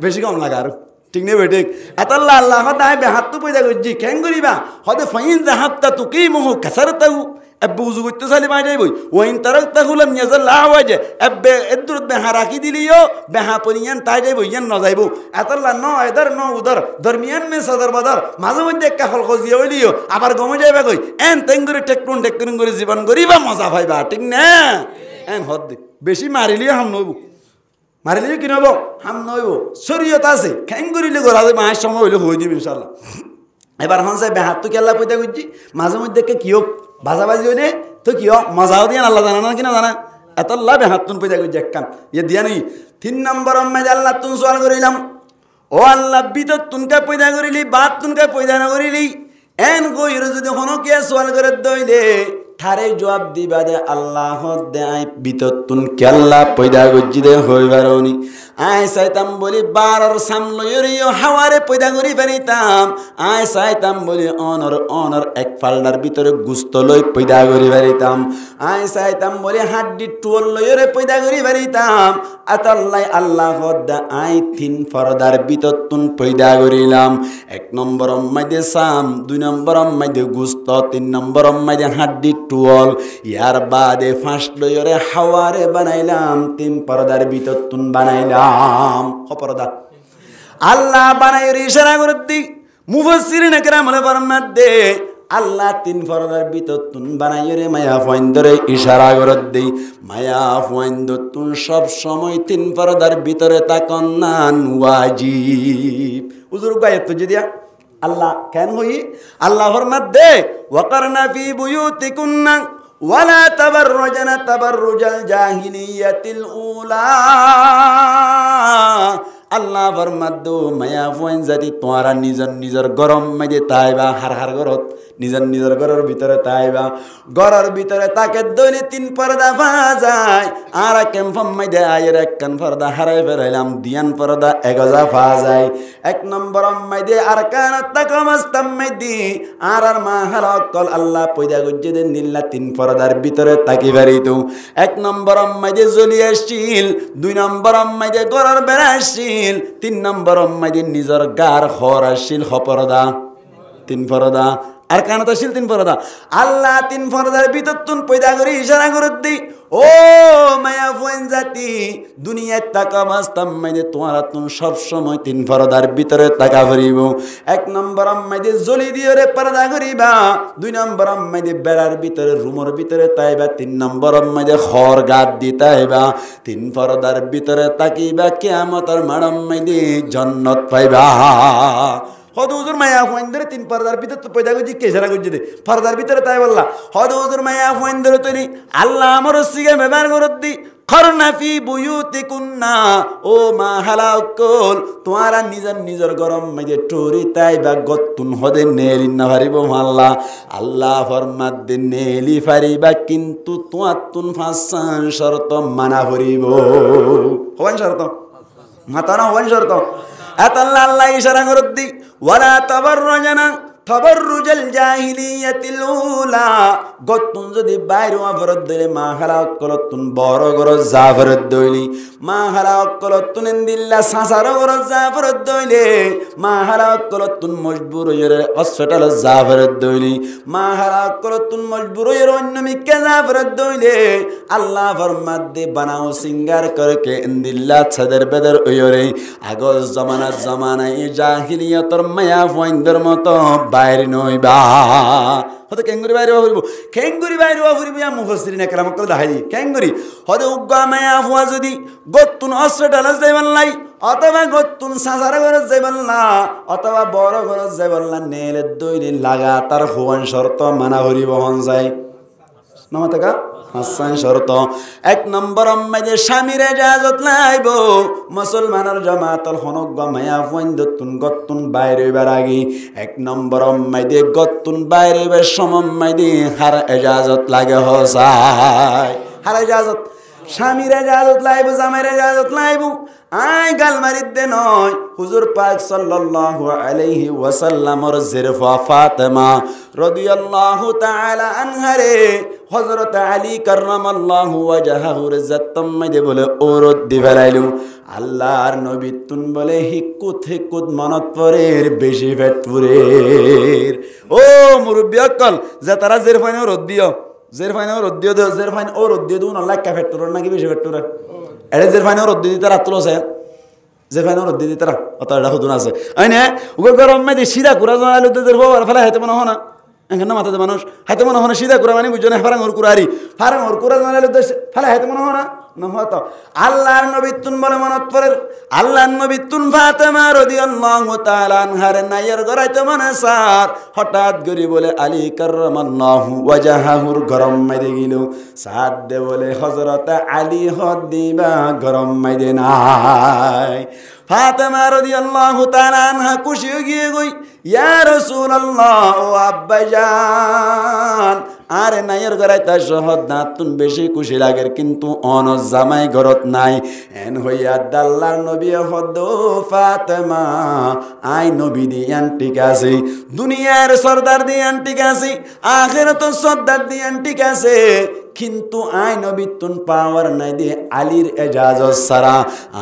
বেশি গম লাগে আর ঠিক নেই বেঠিক এতাল্লাহ আল্লাহ হদায় বেহাত্তু পয়দা করছি কেন করিবা হদে ফাইন জাহাত্তা তুকেই মোহ কাসার তাহু এব্বে উজু করতে চালি মাই যাইবই ওইন তারক তাহুলাম নিয়াজাল্লাহ আওয়াজে এব্বে এদুরত বেহা রাখি দিলিও বেহা পরিয়ান তাই যাইব ইয়ান ন যাইব এতাল্লাহ ন এদার ন উদার দরমিয়ান মে সদর বদর মাঝে মধ্যে একটা খল খজিয়া হইলিও আবার গমে যাইবা কই এন তেং করে টেকটুন করে জীবন করিবা মজা পাইবা ঠিক না এন হদ বেশি মারিলিও হাম নইব মারিলিও কি নব হাম নইব শরীয়ত আছে খ্যাং করিলে গোড়া মায়ের সময় হইলে হয়ে দিব ইনশাল্লাহ এবার হনসাই বেহাত তো কেল্লা পয়দা করছি মাঝে মধ্যে কি হোক বাজাবাজি হইলে তো কি হোক মজাও দিয়ে আল্লাহ জানা না কিনা জানা এত লাভ হাত তুন পয়দা করছি একখান ইয়ে দিয়া নেই 3 নম্বর আল্লাহ তুন সোয়াল করিলাম ও আল্লাহ বিতর তুনকে পয়দা করিলি বাদ তুনকে পয়দা না করিলি এন কইর যদি হনো কে সোয়াল করে দইলে থারে জবাব দিবা দে আল্লাহ দেয় বিতর তুন কেল্লা পয়দা করছি দে হইবারনি আয় চাইতাম বলি বারর সামলইও হাওয়ারে পয়দা করি ফেরিতাম আয় চাইতাম বলি অনর এক ফাল্ডার ভিতরে গুস্ত লই পয়দা করি ফেরিতাম আয় চাইতাম বলি হাড্ডি টুয়ল লইরে পয়দা করি ফেরিতাম আতাল্লাই আল্লাহ দা আয় 3 ফরদার ভিতর তুন পয়দা করিলাম 1 নম্বর মাইদে সাম 2 নম্বর মাইদে গুস্ত 3 নম্বর মাইদে হাড্ডি টুয়ল ইয়ার বাদে ফার্স্ট লইরে হাওয়ারে বানাইলাম 3 পর্দার ভিতর তুন বানাইলাম অপরাধ আল্লাহ বানাই ইশারা করে দি মুফাসসিরিন کرام বলে ফরমান দে আল্লাহ 3 ফরদার ভিতর তুন বানাই রে মায়া ফয়ন্দরে ইশারা করে দেই মায়া ফয়ন্দ তুন সব সময় 3 ফরদার ভিতরে তাকন না ওয়াজিব হুজুর গায়ত তো দিয়া আল্লাহ কেন হই আল্লাহ ফরমান দে ওয়াকারনা ফি বুয়ুতিকুন্না ওয়ালা তাবাররুজনা তাবাররুজাল জাহিলিয়াতিল উলা আল্লাহ ফরমাদু মায়া ফোন জাতি তোরা নিজর গরম মাঝে তাইবা হার গরত নিজর ঘরের ভিতরে তাইবা ঘরের ভিতরে তাকে দৈনে 3 পর্দা ফাজায় আর কেমফম মাঝে আয়ের এক কান পর্দা হারাই ফেরাইলাম দিয়ান পর্দা এগজা ফাজায় 1 নম্বর মাঝে আর কান তাকামাস্তাম মাঝে আর মা হালাকল আল্লাহ পয়দা গজ্জে দেন নিল্লা 3 পর্দার ভিতরে তাকি বাড়িতো 1 নম্বর মাঝে জ্বলি আসছিল 2 নম্বর মাঝে ঘরের বেড়া আসছিল 3 নম্বর মাঝে নিজর গার খর আসছিল হপরদা 3 পর্দা আর কানত আসছিল 3 পর্দা আল্লাহ 3 পর্দার ভিতর তুন পয়দা করে ইশারা করে দি ও মায়া ফোন জাতি দুনিয়ায় তাকা মাস্তাম মাইদে তোরা তুন সব সময় 3 পর্দার ভিতরে তাকা ভরিব 1 নম্বর মাইদে জলি দিয়ে রে পর্দা করিবা 2 নম্বর মাইদে বেড়ার ভিতরে রুমের ভিতরে তাইবা 3 নম্বর মাইদে খর গাদ দিতাইবা 3 পর্দার ভিতরে তাকিবা কিয়ামতের মাড়ম মাইদে জান্নাত পাইবা হদ হুজুর মায়া ফোনদের 3 পর্দার ভিতর তো পয়দা করছি কেসারা করছি দে পর্দার ভিতরে তাই বললা হদ হুজুর মায়া ফোনদের তৈরি আল্লাহ আমার সিগে ব্যবহার করত দি খরনা ফি বুয়ুতিকুন্না ও মা হালাকল তোরা নিজর গরম মাঝে টরি তাই বা গতুন হদে নেলি না পারিব আল্লাহ ফরমাত দে নেলি পারিবা কিন্তু তুন ফাসান শর্ত মানা করিব হওয়ান শর্ত মাতানা হওয়ান শর্ত আতাল্লাহ আল্লাহ ইশারা করে দি ওয়ালা তাবাররুজনা তাবাররুজাল জাহিলিয়াতিল উলা গতুন যদি বাইরে অবরত দিলে মা হালাকলতুন বড় গর জাফরত দইলি মা হালাকলতুন দিল্লা সাসার গর জাফরত দইলে মা হালাকলতুন মজবুর হইরে হসপিটাল জাফরত দইলি মা হালাকলতুন মজবুর হইরে অন্য মিকে জাফরত দইলে আল্লাহ ফরমাত দে বানাও সিঙ্গার করকে দিল্লা ছাদের বেদর হইরে আগর জামানায় জাহিলিয়াতর মায়া ফয়ন্দর মতো বাইরে নইবা হতে কেঙ্গুরি বাইরে ফুরিব কেঙ্গুরি বাইরে ফুরিব ইয়া মুফাসসিরিন کرام কল দাহাই কেঙ্গুরি হতে উগ্গা মায়া ফুয়া যদি গতুন হসপিটাল যাইবান লাই অথবা গতুন সাজার ঘর যাইবান না অথবা বড় ঘর যাইবান না নেলে দইলে লাগাতার হওয়ান শর্ত মানা করিব হন যায় নামাতাকা হাসান শর্ত 1 নম্বর মাঝে স্বামীর ইজাজত লাইব মুসলমানের জামাতল হনক মায়া ফন্দতুন গতুন বাইরে বারাগি 1 নম্বর মাঝে গতুন বাইরে বে সমম মাঝে হার ইজাজত লাগে হসাই হার ইজাজত স্বামীর ইজাজত লাইব জামাইর ইজাজত লাইব আয় গাল মারিত দে নয় হুজুর পাক সাল্লাল্লাহু আলাইহি ওয়াসাল্লামর জিরফা ফাতেমা রাদিয়াল্লাহু তাআলা আনহারে হযরত আলী কাররামাল্লাহু ওয়াজহাহু রাজাতম মাইদে বলে ওরত দি ফেলাইলু আল্লাহর নবী তুন বলে হিকুত মনত পরের বেশি পেট পুরের। ও মুরব্বী অকল যে তারা জের ফাইনে রোদ দিও, জের ফাইনে রোদ দিও, জের ফাইন ও রোদ দিয়ে দিও নল্লা একটা পেট পুরের নাকি বেশি পেট পুরের এটা জের ফাইনে রোদ দিয়ে দিতে রাত তুলছে, জের ফাইনে রোদ দিয়ে দিতে রা অত এটা হুদুন আছে আই না ওকে গরম মেয়েদের সিধা কুড়া জানালো তো জের বাবার ফেলা হাইতে মনে হয় না এখানে মাথাতে মানুষ হাইতে মনে হয় না সিধা কুড়া মানে বুঝছো না ফারাং ওর কুড়ারি ফারাং ওর কুড়া জানালো তো ফেলা হাইতে মনে হয় না নহত আল্লাহর নবী তুন বলে মনত পড়ে আল্লাহর নবী তুন ফাতেমা রাদিয়াল্লাহু তাআলা আনহার নাইয়ের গরাইতে মনে সার হঠাৎ গরি বলে আলী কাররামাল্লাহু ওয়াজহাহুর গরম মাইরে গিল সাদ দে বলে হযরত আলী হদ দিবা গরম মাইরে নাই ফাতেমা রাদিয়াল্লাহু তাআলা আনহা খুশি গিয়ে গই ইয়া রাসূলুল্লাহ ও আব্বাজান আরে নাইয়ের গরাইতা শহদ না তুন বেশি খুশি লাগের কিন্তু অন জামাই ঘরত নাই এন হইয়া আল্লাহর নবী হদ ফাতেমা আই নবী দিয়ান ঠিক আছে দুনিয়ার সরদার দিয়ান ঠিক আছে আখিরাত সরদার দিয়ান ঠিক আছে কিন্তু আই নবী তুন পাওয়ার নাই দিয়ে আলীর এজাজত সারা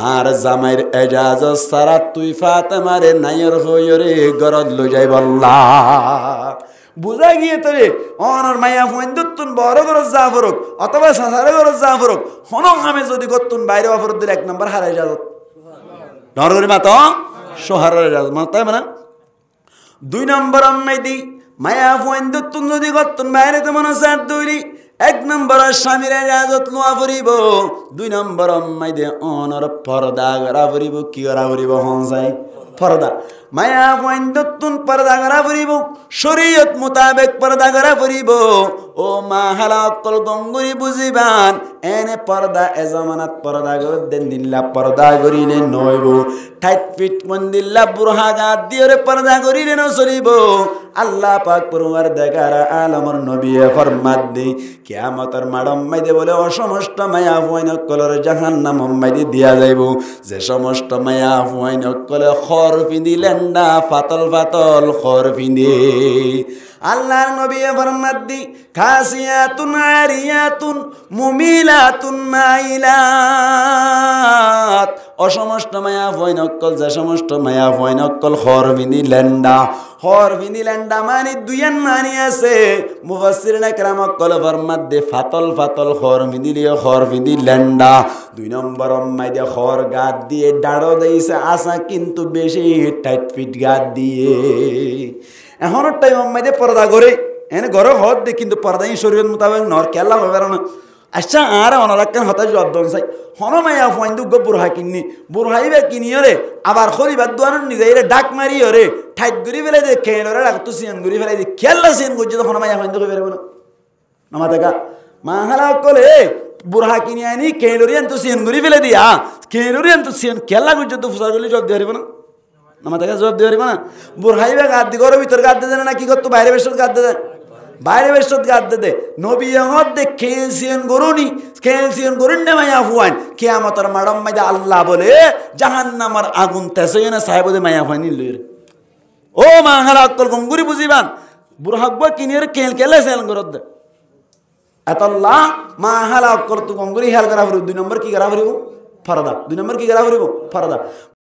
আর জামাইয়ের এজাজত সারা তুই ফাতেমারে নাইয়ের হইরে গরদ লই যাই বল্লা বুঝা গিয়ে তোরে অনর মাইয়া ফন্দুন বড় গরজ যা ফরক অথবা সাসারে গরজ যা ফরক হনক আমি যদি গতুন বাইরে অফরত দিলে এক নম্বর হারাই যাজত নরগরি মাতো সোহারের এজাজত মানে তাই মানে দুই নম্বর আম্মাই দি মায়া ফন্দুন যদি গতুন বাইরে তো মনে সাত দইরি এক নম্বর স্বামীর এজাজত লোয়া ফুরিব দুই নম্বর আম্মাই দে অনর পর্দা করা ফুরিব কি করা ফুরিব হনসাই পর্দা মায়া ফন্দুন পর্দা করা ফুরিব শরীয়ত মোতাবেক পর্দা করা ফুরিব ও মা হালাকল গঙ্গুরি বুঝিবান এনে পর্দা এ জামানাত পর্দা করে দেন দিল্লা পর্দা করিলে নইব ঠাইট পিট মন্দিল্লা বুরহা গাত দিয়ে পর্দা করিলে ন চলিব আল্লাহ পাক পরওয়ার দেখারা আলমর নবী ফরমাত দি কিয়ামতের মাডম মাইদে বলে অসমস্ত মায়া ফুয়াইন কলর জাহান্নাম মাইদে দিয়া যাইব যে সমস্ত মায়া ফুয়াইন কলে খর পিঁধি লেন্ডা ফাতল ফাতল খর পিঁধে আল্লাহর নবী ফরমাত দি খাসিয়াতুন আরিয়াতুন মুমিলাতুন মাইলাত অসমস্ত মায়া ভয়নকল যে সমস্ত মায়া ভয়নকল খর বিনি লেন্ডা মানে দুইয়ান মানি আছে মুফাসসিরিনে কেরাম কল ফরমাত দে ফাতল ফাতল খর বিনিলিও খর বিনি লেন্ডা দুই নম্বর অম্মাই দে খর গাত দিয়ে ডাড়ো দেইছে আসা কিন্তু বেশি টাইট ফিট গাত দিয়ে এখনের টাইম অম্মাই দে পর্দা করে এনে ঘরে হদ দে কিন্তু পর্দাই শরীয়ত মোতাবেক নর কেলা হবে না আচ্ছা আর অনারাক্কান হতাশ জর্দন চাই হনমাইয়া ফোয়াইন্দু গো বুড়হা কিনি বুড়হাইবে কিনিয়রে আবার খরিবার দোয়ানোর নিজেরে ডাক মারিয়রে ঠাইট ঘুরি ফেলে দে খেলরে রাখ তো সিয়ান ঘুরি ফেলে দে খেললা সিয়ান করছে তো হনমাইয়া ফোয়াইন্দু কই বেরবো না নামা দেখা মা হালা কলে বুড়হা কিনি আনি খেলরি আন তো সিয়ান ঘুরি ফেলে দিয়া খেলরি আন তো সিয়ান খেলা করছে তো ফুসার গলি জব দিয়ে না নামা দেখা জবাব দিয়ে না বুড়হাইবে গাদ দি ঘরের ভিতর গাদ দে না কি করতো বাইরে বেশ গাদ দে বাইরে বেশত গাদ দে নবী হদ দে খেলসিয়ন গরুন নে মায়া ফুয়ান কিয়ামতের মাডম মাইদা আল্লাহ বলে জাহান্নামের আগুন তেসয়না সাহেবদে মায়া ফুয়ান নিল ও মা হালা আক্কল গঙ্গুরি বুঝিবান বুড়হাব্বা কিনির কেল কেলে সেল গরদ দে আতাল্লাহ মা হালা আক্কল তু গঙ্গুরি হেল করা ফুরি দুই নম্বর কি করা ফুরিব ফরদা দুই নম্বর কি করা ফুরিব ফরদা